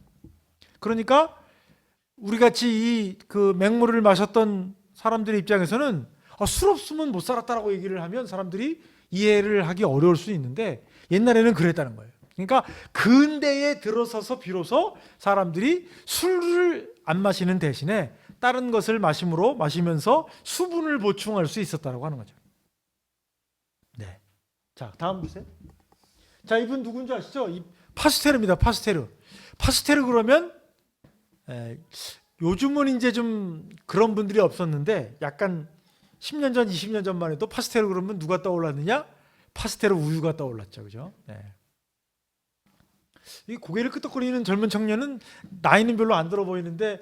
그러니까 우리 같이 그 맹물을 마셨던 사람들의 입장에서는 술 없으면 못 살았다라고 얘기를 하면 사람들이 이해를 하기 어려울 수 있는데 옛날에는 그랬다는 거예요. 그러니까 근대에 들어서서 비로소 사람들이 술을 안 마시는 대신에 다른 것을 마시면서 수분을 보충할 수 있었다라고 하는 거죠. 네. 자, 다음 보세요. 자, 이분 누군지 아시죠? 파스테르입니다. 파스테르 그러면 요즘은 이제 좀 그런 분들이 없었는데 약간 10년 전, 20년 전만 해도 파스테르 그러면 누가 떠올랐느냐? 파스테르 우유가 떠올랐죠. 그죠? 이 고개를 끄덕거리는 젊은 청년은 나이는 별로 안 들어 보이는데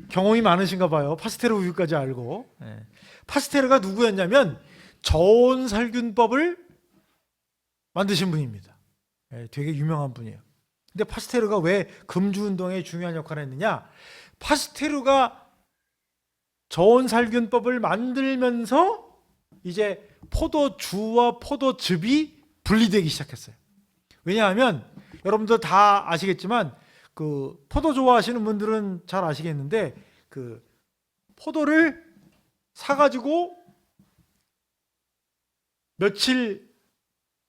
경험이 많으신가 봐요. 파스테르 우유까지 알고. 파스테르가 누구였냐면 저온 살균법을 만드신 분입니다. 되게 유명한 분이에요. 근데 파스테르가 왜 금주 운동에 중요한 역할을 했느냐? 파스테르가 저온 살균법을 만들면서 이제 포도주와 포도즙이 분리되기 시작했어요. 왜냐하면 여러분들 다 아시겠지만 그 포도 좋아하시는 분들은 잘 아시겠는데 그 포도를 사가지고 며칠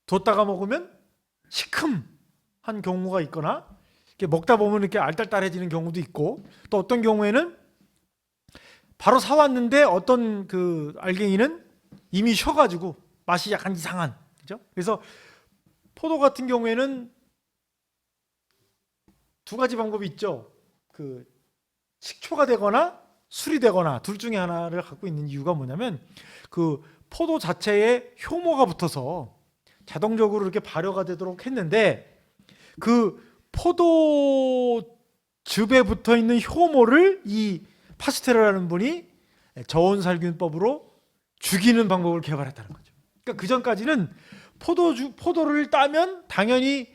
뒀다가 먹으면 시큼한 경우가 있거나 이렇게 먹다 보면 이렇게 알딸딸해지는 경우도 있고 또 어떤 경우에는 바로 사왔는데 어떤 그 알갱이는 이미 쉬어가지고 맛이 약간 이상한 그죠? 그래서 포도 같은 경우에는 두 가지 방법이 있죠. 그 식초가 되거나 술이 되거나 둘 중에 하나를 갖고 있는 이유가 뭐냐면 그 포도 자체에 효모가 붙어서 자동적으로 이렇게 발효가 되도록 했는데 그 포도즙에 붙어 있는 효모를 이 파스테르라는 분이 저온 살균법으로 죽이는 방법을 개발했다는 거죠. 그러니까 그 전까지는 포도를 따면 당연히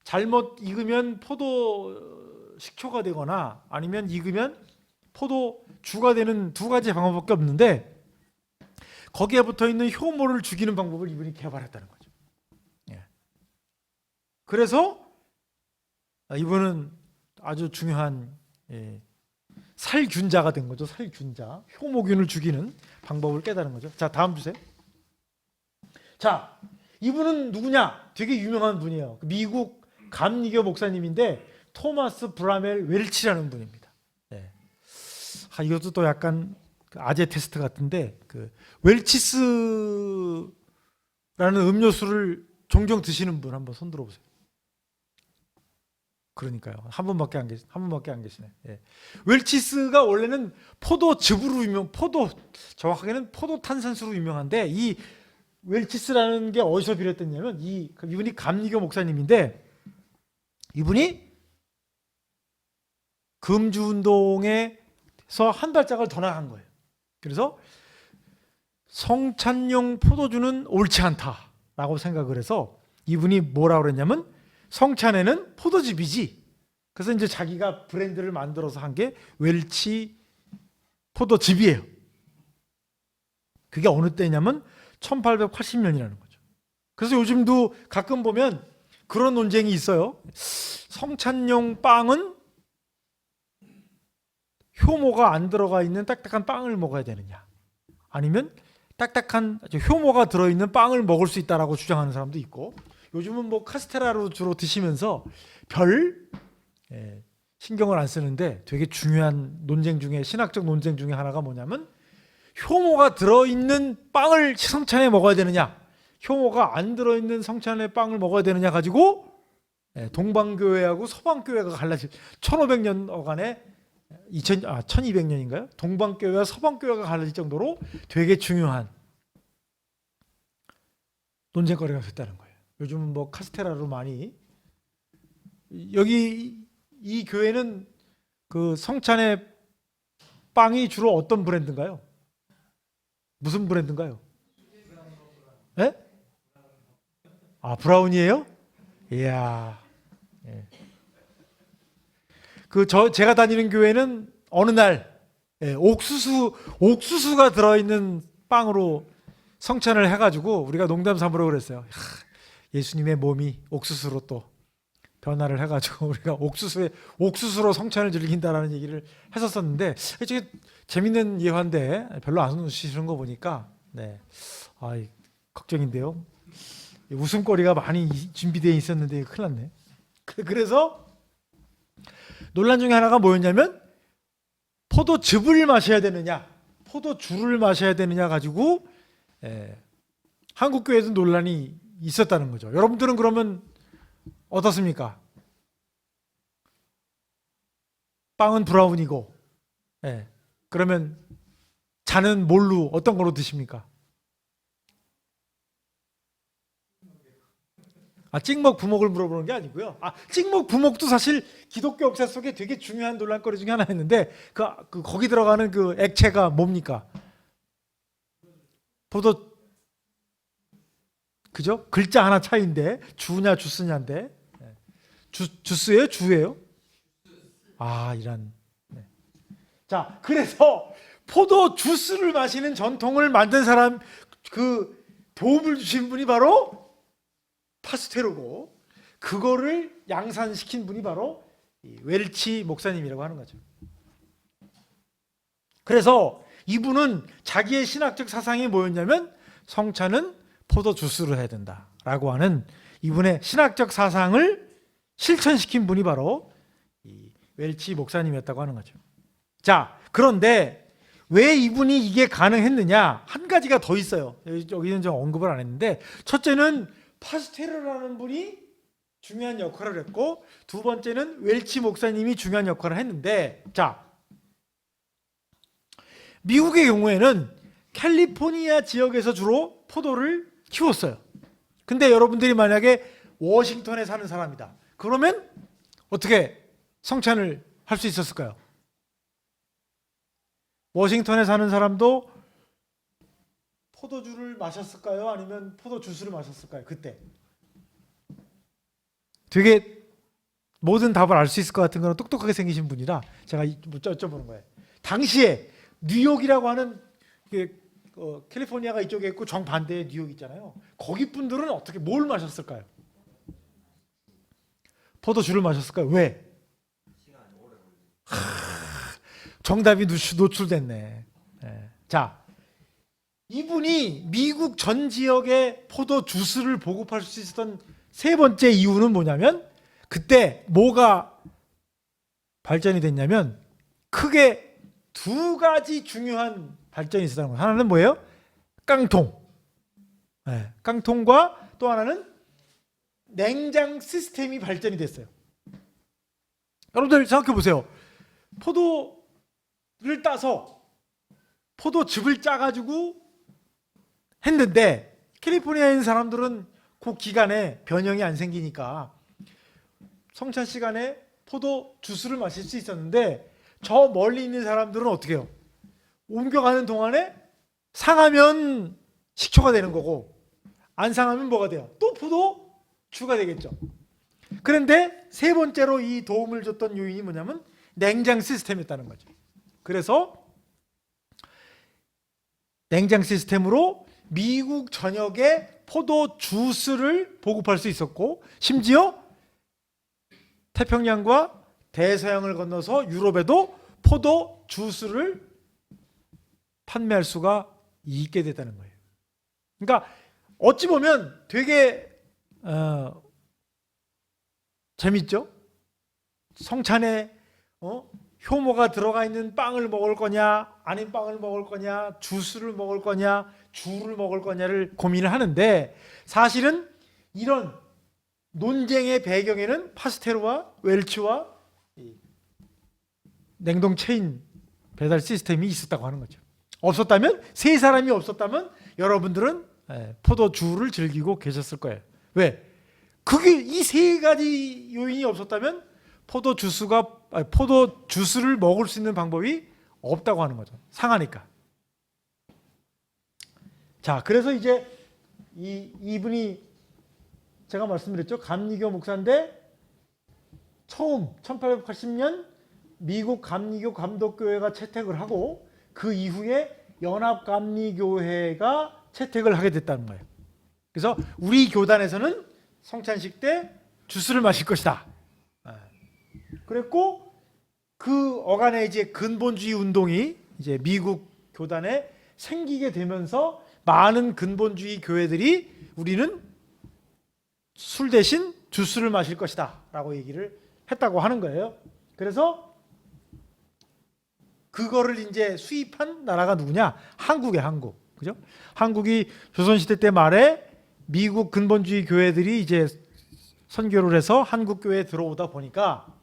잘못 익으면 포도 식초가 되거나 아니면 익으면 포도주가 되는 두 가지 방법밖에 없는데 거기에 붙어 있는 효모를 죽이는 방법을 이분이 개발했다는 거죠. 그래서 이분은 아주 중요한 살균자가 된 거죠. 살균자, 효모균을 죽이는 방법을 깨달은 거죠. 자, 다음 주세요. 자, 이분은 누구냐? 되게 유명한 분이에요. 미국 감리교 목사님인데 토마스 브라멜 웰치라는 분입니다. 네. 이것도 또 약간 아재 테스트 같은데, 그 웰치스라는 음료수를 종종 드시는 분 한번 손 들어보세요. 그러니까요. 한 분밖에 안 계시네. 예. 웰치스가 원래는 포도즙으로 정확하게는 포도 탄산수로 유명한데, 이 웰치스라는 게 어디서 비롯됐냐면, 이분이 감리교 목사님인데, 이분이 금주운동에서 한 발짝을 더 나간 거예요. 그래서 성찬용 포도주는 옳지 않다라고 생각을 해서 이분이 뭐라고 그랬냐면, 성찬에는 포도즙이지. 그래서 이제 자기가 브랜드를 만들어서 한 게 웰치 포도즙이에요. 그게 어느 때냐면 1880년이라는 거죠. 그래서 요즘도 가끔 보면 그런 논쟁이 있어요. 성찬용 빵은 효모가 안 들어가 있는 딱딱한 빵을 먹어야 되느냐, 아니면 딱딱한 효모가 들어있는 빵을 먹을 수 있다라고 주장하는 사람도 있고, 요즘은 뭐 카스테라로 주로 드시면서 별 신경을 안 쓰는데, 되게 중요한 논쟁 중에, 신학적 논쟁 중에 하나가 뭐냐면, 효모가 들어있는 빵을 성찬에 먹어야 되느냐, 효모가 안 들어있는 성찬에 빵을 먹어야 되느냐 가지고 동방교회하고 서방교회가 갈라질, 1500년 어간에 1200년인가요? 동방교회와 서방교회가 갈라질 정도로 되게 중요한 논쟁거리가 됐다는 거예요. 요즘은 뭐 카스테라로 많이, 여기 이 교회는 그 성찬의 빵이 주로 어떤 브랜드인가요? 무슨 브랜드인가요? 네? 브라운이에요? 이야. 예. 제가 다니는 교회는 어느 날 옥수수가 들어있는 빵으로 성찬을 해가지고 우리가 농담 삼으로 그랬어요. 예수님의 몸이 옥수수로 또 변화를 해가지고 우리가 옥수수로 성찬을 즐긴다라는 얘기를 했었었는데, 되게 재밌는 예화인데 별로 안 웃으시는 거 보니까 걱정인데요. 웃음거리가 많이 준비되어 있었는데 큰일 났네. 그래서 논란 중에 하나가 뭐였냐면, 포도즙을 마셔야 되느냐, 포도주를 마셔야 되느냐 가지고 한국 교회에서 논란이 있었다는 거죠. 여러분들은 그러면 어떻습니까? 빵은 브라운이고, 그러면 잔은 뭘로, 어떤 걸로 드십니까? 찍먹 부먹을 물어보는 게 아니고요. 찍먹 부먹도 사실 기독교 역사 속에 되게 중요한 논란거리 중에 하나였는데, 거기 들어가는 그 액체가 뭡니까? 그죠? 글자 하나 차이인데, 주냐 주스냐인데, 주스예요, 주예요? 이란. 자, 그래서 포도 주스를 마시는 전통을 만든 사람, 그 도움을 주신 분이 바로 파스테로고, 그거를 양산시킨 분이 바로 웰치 목사님이라고 하는 거죠. 그래서 이분은 자기의 신학적 사상이 뭐였냐면, 성찬은 포도 주스를 해야 된다라고 하는 이분의 신학적 사상을 실천시킨 분이 바로 이 웰치 목사님이었다고 하는 거죠. 자, 그런데 왜 이분이 이게 가능했느냐? 한 가지가 더 있어요. 여기는 좀 언급을 안 했는데, 첫째는 파스테르라는 분이 중요한 역할을 했고, 두 번째는 웰치 목사님이 중요한 역할을 했는데, 자, 미국의 경우에는 캘리포니아 지역에서 주로 포도를 키웠어요. 근데 여러분들이 만약에 워싱턴에 사는 사람이다, 그러면 어떻게 성찬을 할 수 있었을까요? 워싱턴에 사는 사람도 포도주를 마셨을까요? 아니면 포도주스를 마셨을까요? 그때 되게 모든 답을 알 수 있을 것 같은 거는 똑똑하게 생기신 분이라 제가 여쭤보는 거예요. 당시에 뉴욕이라고 하는 캘리포니아가 이쪽에 있고 정반대에 뉴욕 있잖아요. 거기 분들은 어떻게 뭘 마셨을까요? 포도주를 마셨을까요? 왜? 정답이 노출됐네. 자, 이분이 미국 전 지역의 포도 주스를 보급할 수 있었던 세 번째 이유는 뭐냐면, 그때 뭐가 발전이 됐냐면 크게 두 가지 중요한 발전이 있었다는 거예요. 하나는 뭐예요? 깡통. 네, 깡통과 또 하나는 냉장 시스템이 발전이 됐어요. 여러분들 생각해 보세요. 포도를 따서 포도즙을 짜가지고 했는데 캘리포니아에 있는 사람들은 그 기간에 변형이 안 생기니까 성찬 시간에 포도 주스를 마실 수 있었는데 저 멀리 있는 사람들은 어떻게 해요? 옮겨가는 동안에 상하면 식초가 되는 거고 안 상하면 뭐가 돼요? 또 포도주가 되겠죠. 그런데 세 번째로 이 도움을 줬던 요인이 뭐냐면 냉장 시스템이었다는 거죠. 그래서 냉장 시스템으로 미국 전역에 포도 주스를 보급할 수 있었고 심지어 태평양과 대서양을 건너서 유럽에도 포도 주스를 판매할 수가 있게 됐다는 거예요. 그러니까 어찌 보면 되게 재밌죠? 성찬에 효모가 들어가 있는 빵을 먹을 거냐 아닌 빵을 먹을 거냐 주스를 먹을 거냐 주를 먹을 거냐를 고민을 하는데 사실은 이런 논쟁의 배경에는 파스테르와 웰치와 냉동 체인 배달 시스템이 있었다고 하는 거죠. 없었다면 세 사람이 없었다면 여러분들은 포도주를 즐기고 계셨을 거예요. 왜? 그게 이 세 가지 요인이 없었다면 포도 주스를 먹을 수 있는 방법이 없다고 하는 거죠. 상하니까. 자, 그래서 이제 이분이 제가 말씀드렸죠. 감리교 목사인데 처음 1880년 미국 감리교 감독교회가 채택을 하고 그 이후에 연합감리교회가 채택을 하게 됐다는 거예요. 그래서 우리 교단에서는 성찬식 때 주스를 마실 것이다. 그랬고 그 어가네이즈의 근본주의 운동이 이제 미국 교단에 생기게 되면서 많은 근본주의 교회들이 우리는 술 대신 주스를 마실 것이다 라고 얘기를 했다고 하는 거예요. 그래서 그거를 이제 수입한 나라가 누구냐? 한국이에요. 한국. 그죠? 한국이 조선시대 때 말에 미국 근본주의 교회들이 이제 선교를 해서 한국 교회에 들어오다 보니까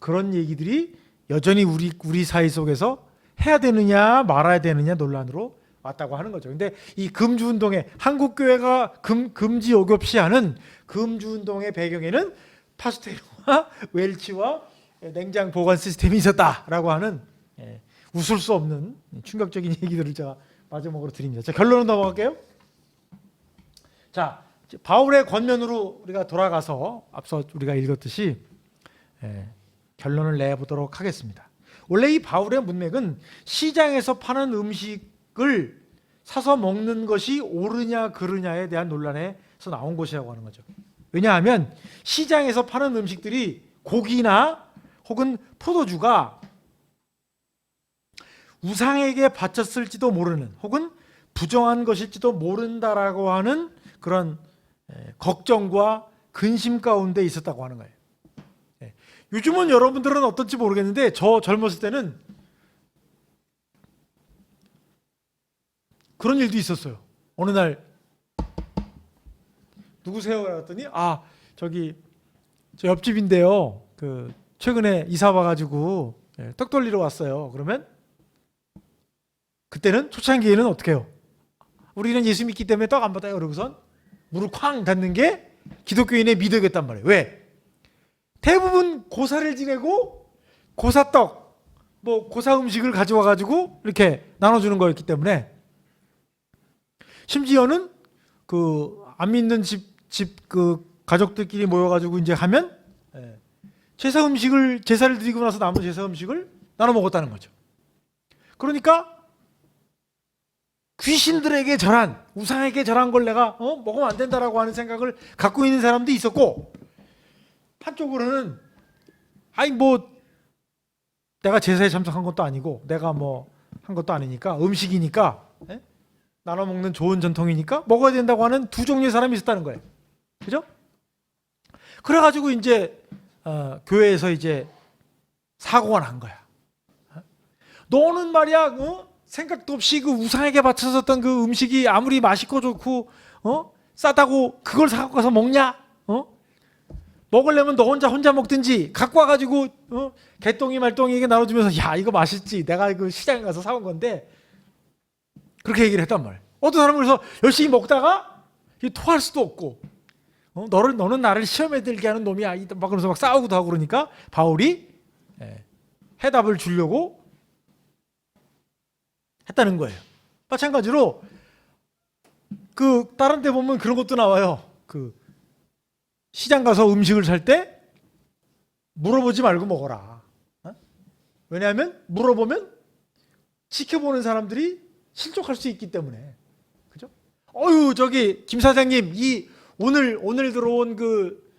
그런 얘기들이 여전히 우리 사회 속에서 해야 되느냐 말아야 되느냐 논란으로 왔다고 하는 거죠. 근데 이 금주 운동에 한국 교회가 금지 오교 없이하는 금주 운동의 배경에는 파스텔과 웰치와 냉장 보관 시스템이 있었다라고 하는 웃을 수 없는 충격적인 얘기들을 제가 마지막으로 드립니다. 자, 결론으로 넘어갈게요. 자, 바울의 권면으로 우리가 돌아가서 앞서 우리가 읽었듯이 결론을 내보도록 하겠습니다. 원래 이 바울의 문맥은 시장에서 파는 음식을 사서 먹는 것이 옳으냐 그르냐에 대한 논란에서 나온 것이라고 하는 거죠. 왜냐하면 시장에서 파는 음식들이 고기나 혹은 포도주가 우상에게 바쳤을지도 모르는 혹은 부정한 것일지도 모른다라고 하는 그런 걱정과 근심 가운데 있었다고 하는 거예요. 요즘은 여러분들은 어떨지 모르겠는데 저 젊었을 때는 그런 일도 있었어요. 어느 날 누구세요? 그랬더니 저기 저 옆집인데요. 그 최근에 이사 와가지고 떡 돌리러 왔어요. 그러면 그때는 초창기에는 어떻게 해요? 우리는 예수 믿기 때문에 떡 안 받아요. 그러고선 무릎 쾅 닫는 게 기독교인의 미덕이었단 말이에요. 왜? 대부분 고사를 지내고 고사떡, 고사 음식을 가져와가지고 이렇게 나눠주는 거였기 때문에 심지어는 그 안 믿는 집 그 가족들끼리 모여가지고 이제 하면 제사를 드리고 나서 남은 제사 음식을 나눠 먹었다는 거죠. 그러니까 귀신들에게 절한, 우상에게 절한 걸 내가 먹으면 안 된다라고 하는 생각을 갖고 있는 사람도 있었고, 한쪽으로는 내가 제사에 참석한 것도 아니고 내가 한 것도 아니니까 음식이니까 나눠 먹는 좋은 전통이니까 먹어야 된다고 하는 두 종류의 사람이 있었다는 거예요. 그죠? 그래가지고 이제 교회에서 이제 사고가 난 거야. 너는 말이야, 생각도 없이 그 우상에게 바쳐졌던 그 음식이 아무리 맛있고 좋고 싸다고 그걸 사갖고 가서 먹냐? 먹으려면 너 혼자 먹든지 갖고 와가지고 개똥이 말똥이에게 나눠주면서 야 이거 맛있지, 내가 그 시장에 가서 사온 건데, 그렇게 얘기를 했단 말이야. 어떤 사람은 그래서 열심히 먹다가 토할 수도 없고 너는 나를 시험에 들게 하는 놈이야 막 그러면서 막 싸우기도 하고, 그러니까 바울이 해답을 주려고 했다는 거예요. 마찬가지로 그 다른 데 보면 그런 것도 나와요. 그 시장 가서 음식을 살 때 물어보지 말고 먹어라. 왜냐하면 물어보면 지켜보는 사람들이 실족할 수 있기 때문에. 그죠? 저기 김 사장님, 이 오늘 들어온 그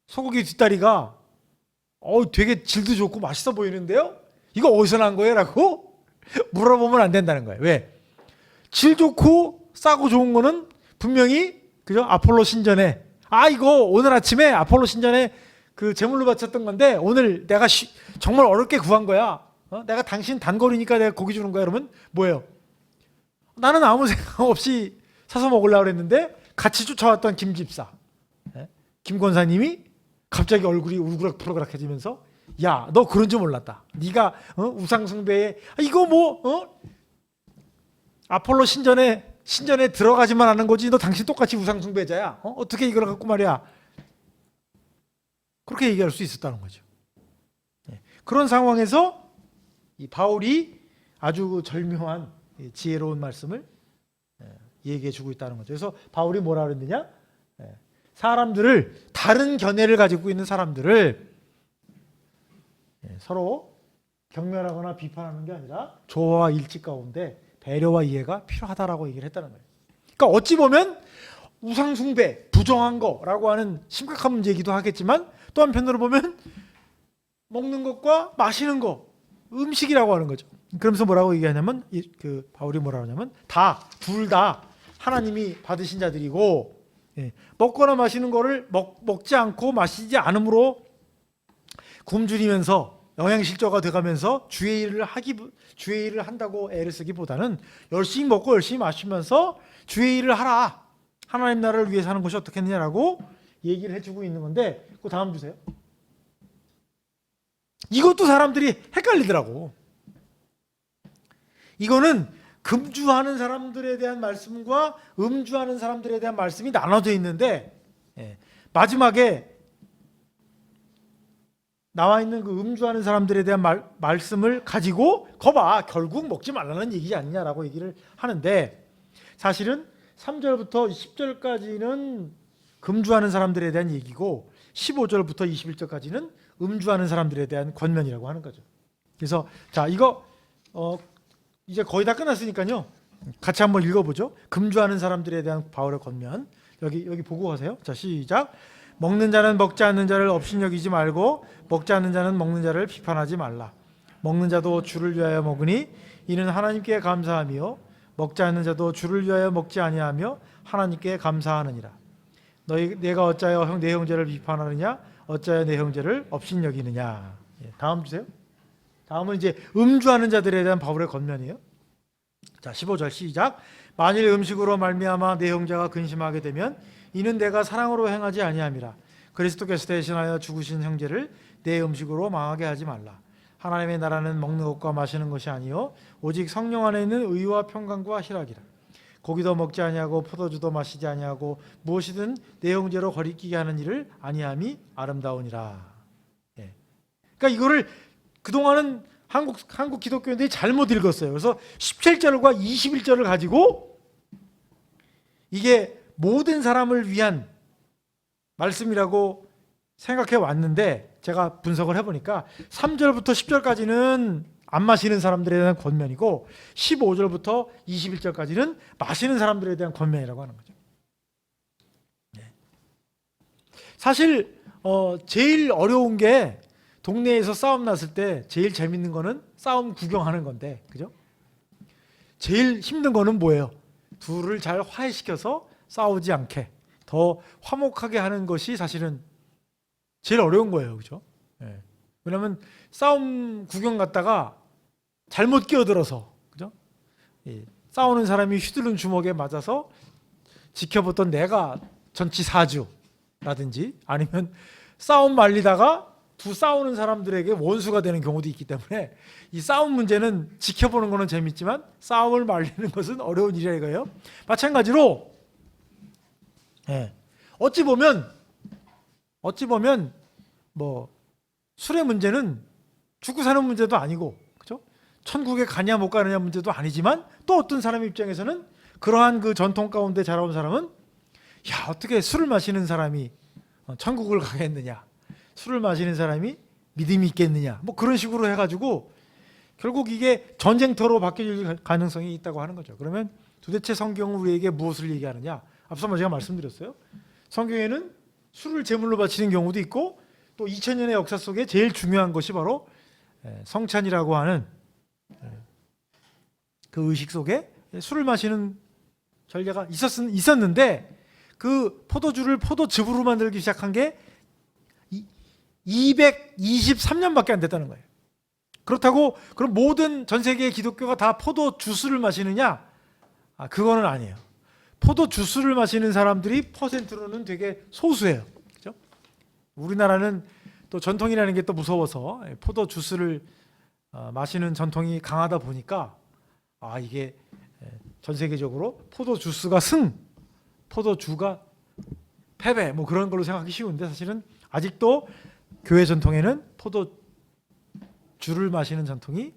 소고기 뒷다리가 되게 질도 좋고 맛있어 보이는데요? 이거 어디서 난 거예요? 라고 물어보면 안 된다는 거예요. 왜? 질 좋고 싸고 좋은 거는 분명히, 그죠? 아폴로 신전에, 이거 오늘 아침에 아폴로 신전에 그 제물로 바쳤던 건데 오늘 내가 정말 어렵게 구한 거야. 내가 당신 단거리니까 내가 고기 주는 거야. 그러면 뭐예요? 나는 아무 생각 없이 사서 먹으려고 그랬는데 같이 쫓아왔던 김 집사, 김 권사님이 갑자기 얼굴이 울그락부르락해지면서 야, 너 그런 줄 몰랐다. 네가 우상 숭배에 이거 아폴로 신전에 들어가지만 하는 거지. 너 당신 똑같이 우상 숭배자야. 어떻게 이걸 갖고 말이야. 그렇게 얘기할 수 있었다는 거죠. 그런 상황에서 이 바울이 아주 절묘한 지혜로운 말씀을 얘기해 주고 있다는 거죠. 그래서 바울이 뭐라 그랬느냐? 사람들을, 다른 견해를 가지고 있는 사람들을 서로 경멸하거나 비판하는 게 아니라 조화와 일치 가운데 배려와 이해가 필요하다라고 얘기를 했다는 거예요. 그러니까 어찌 보면 우상 숭배, 부정한 거라고 하는 심각한 문제이기도 하겠지만, 또 한편으로 보면 먹는 것과 마시는 거, 음식이라고 하는 거죠. 그러면서 뭐라고 얘기하냐면, 그 바울이 뭐라고 하냐면 둘 다 하나님이 받으신 자들이고, 먹거나 마시는 거를 먹지 않고 마시지 않음으로 굶주리면서 영양실조가 돼가면서 주의 일을 한다고 애를 쓰기보다는 열심히 먹고 열심히 마시면서 주의 일을 하라. 하나님 나라를 위해 사는 것이 어떻겠느냐라고 얘기를 해주고 있는 건데, 그 다음 주세요. 이것도 사람들이 헷갈리더라고. 이거는 금주하는 사람들에 대한 말씀과 음주하는 사람들에 대한 말씀이 나눠져 있는데, 마지막에 나와 있는 그 음주하는 사람들에 대한 말씀을 가지고 거봐, 결국 먹지 말라는 얘기 아니냐라고 얘기를 하는데, 사실은 3절부터 10절까지는 금주하는 사람들에 대한 얘기고 15절부터 21절까지는 음주하는 사람들에 대한 권면이라고 하는 거죠. 그래서 자, 이거 이제 거의 다 끝났으니까요, 같이 한번 읽어보죠. 금주하는 사람들에 대한 바울의 권면, 여기 보고 가세요. 자, 시작. 먹는 자는 먹지 않는 자를 업신여기지 말고 먹지 않는 자는 먹는 자를 비판하지 말라. 먹는 자도 주를 위하여 먹으니 이는 하나님께 감사하며 먹지 않는 자도 주를 위하여 먹지 아니하며 하나님께 감사하느니라. 내가 어찌하여 내 형제를 비판하느냐? 어찌하여 내 형제를 업신여기느냐? 다음 주세요. 다음은 이제 음주하는 자들에 대한 바울의 권면이에요. 자, 15절 시작. 만일 음식으로 말미암아 내 형제가 근심하게 되면 이는 내가 사랑으로 행하지 아니함이라. 그리스도께서 대신하여 죽으신 형제를 내 음식으로 망하게 하지 말라. 하나님의 나라는 먹는 것과 마시는 것이 아니요 오직 성령 안에 있는 의와 평강과 희락이라. 고기도 먹지 아니하고 포도주도 마시지 아니하고 무엇이든 내 형제로 거리끼게 하는 일을 아니함이 아름다우니라. 그러니까 이거를 그동안은 한국 기독교인들이 잘못 읽었어요. 그래서 17절과 21절을 가지고 이게 모든 사람을 위한 말씀이라고 생각해 왔는데, 제가 분석을 해보니까 3절부터 10절까지는 안 마시는 사람들에 대한 권면이고 15절부터 21절까지는 마시는 사람들에 대한 권면이라고 하는 거죠. 사실 제일 어려운 게, 동네에서 싸움 났을 때 제일 재밌는 거는 싸움 구경하는 건데, 그죠? 제일 힘든 거는 뭐예요? 둘을 잘 화해시켜서 싸우지 않게 더 화목하게 하는 것이 사실은 제일 어려운 거예요, 그죠? 왜냐하면 싸움 구경 갔다가 잘못 끼어들어서, 그죠? 싸우는 사람이 휘두른 주먹에 맞아서 지켜봤던 내가 전치사주라든지, 아니면 싸움 말리다가 두 싸우는 사람들에게 원수가 되는 경우도 있기 때문에 이 싸움 문제는 지켜보는 거는 재밌지만 싸움을 말리는 것은 어려운 일이라 이거예요. 마찬가지로 어찌 보면 뭐 술의 문제는 죽고 사는 문제도 아니고, 그죠? 천국에 가냐 못 가느냐 문제도 아니지만, 또 어떤 사람 입장에서는 그러한 그 전통 가운데 자라온 사람은 야, 어떻게 술을 마시는 사람이 천국을 가겠느냐, 술을 마시는 사람이 믿음이 있겠느냐, 뭐 그런 식으로 해가지고 결국 이게 전쟁터로 바뀔 가능성이 있다고 하는 거죠. 그러면 도대체 성경은 우리에게 무엇을 얘기하느냐? 앞서 제가 말씀드렸어요. 성경에는 술을 제물로 바치는 경우도 있고, 또 2000년의 역사 속에 제일 중요한 것이 바로 성찬이라고 하는 그 의식 속에 술을 마시는 전례가 있었는데, 그 포도주를 포도즙으로 만들기 시작한 게 223년밖에 안 됐다는 거예요. 그렇다고 그럼 모든 전 세계의 기독교가 다 포도 주스를 마시느냐? 그거는 아니에요. 포도 주스를 마시는 사람들이 퍼센트로는 되게 소수예요. 그죠? 우리나라는 또 전통이라는 게 또 무서워서 포도 주스를 마시는 전통이 강하다 보니까 이게 전 세계적으로 포도 주스가 승, 포도주가 패배, 뭐 그런 걸로 생각하기 쉬운데, 사실은 아직도 교회 전통에는 포도주를 마시는 전통이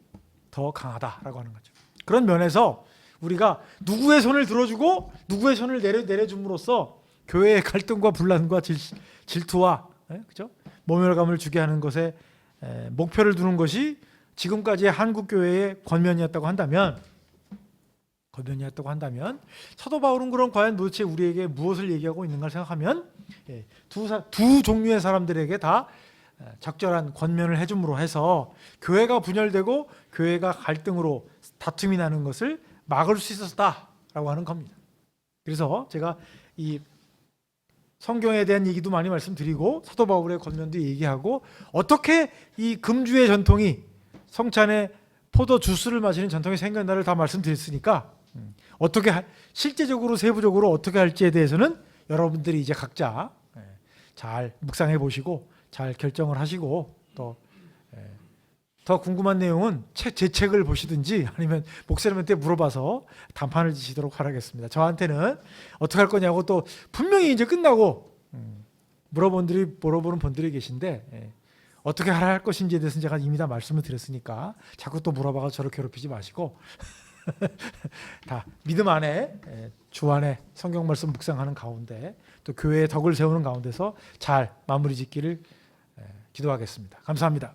더 강하다라고 하는 거죠. 그런 면에서 우리가 누구의 손을 들어주고 누구의 손을 내려줌으로써 교회의 갈등과 분란과 질투와, 그죠? 모멸감을 주게 하는 것에 목표를 두는 것이 지금까지의 한국 교회의 권면이었다고 한다면 사도 바울은 그럼 과연 도대체 우리에게 무엇을 얘기하고 있는가 생각하면 두 종류의 사람들에게 다 적절한 권면을 해줌으로 해서 교회가 분열되고 교회가 갈등으로 다툼이 나는 것을 막을 수 있었다라고 하는 겁니다. 그래서 제가 이 성경에 대한 얘기도 많이 말씀드리고 사도 바울의 권면도 얘기하고, 어떻게 이 금주의 전통이 성찬에 포도 주스를 마시는 전통이 생겼나를 다 말씀드렸으니까, 어떻게 실제적으로 세부적으로 어떻게 할지에 대해서는 여러분들이 이제 각자 잘 묵상해 보시고 잘 결정을 하시고, 또 더 궁금한 내용은 제 책을 보시든지 아니면 목사님한테 물어봐서 단판을 지시도록 바라겠습니다. 저한테는 어떻게 할 거냐고 또 분명히 이제 끝나고 물어보는 분들이 계신데, 어떻게 하라 할 것인지에 대해서는 제가 이미 다 말씀을 드렸으니까 자꾸 또 물어봐서 저를 괴롭히지 마시고 다 믿음 안에, 주 안에 성경 말씀 묵상하는 가운데, 또 교회의 덕을 세우는 가운데서 잘 마무리 짓기를 기도하겠습니다. 감사합니다.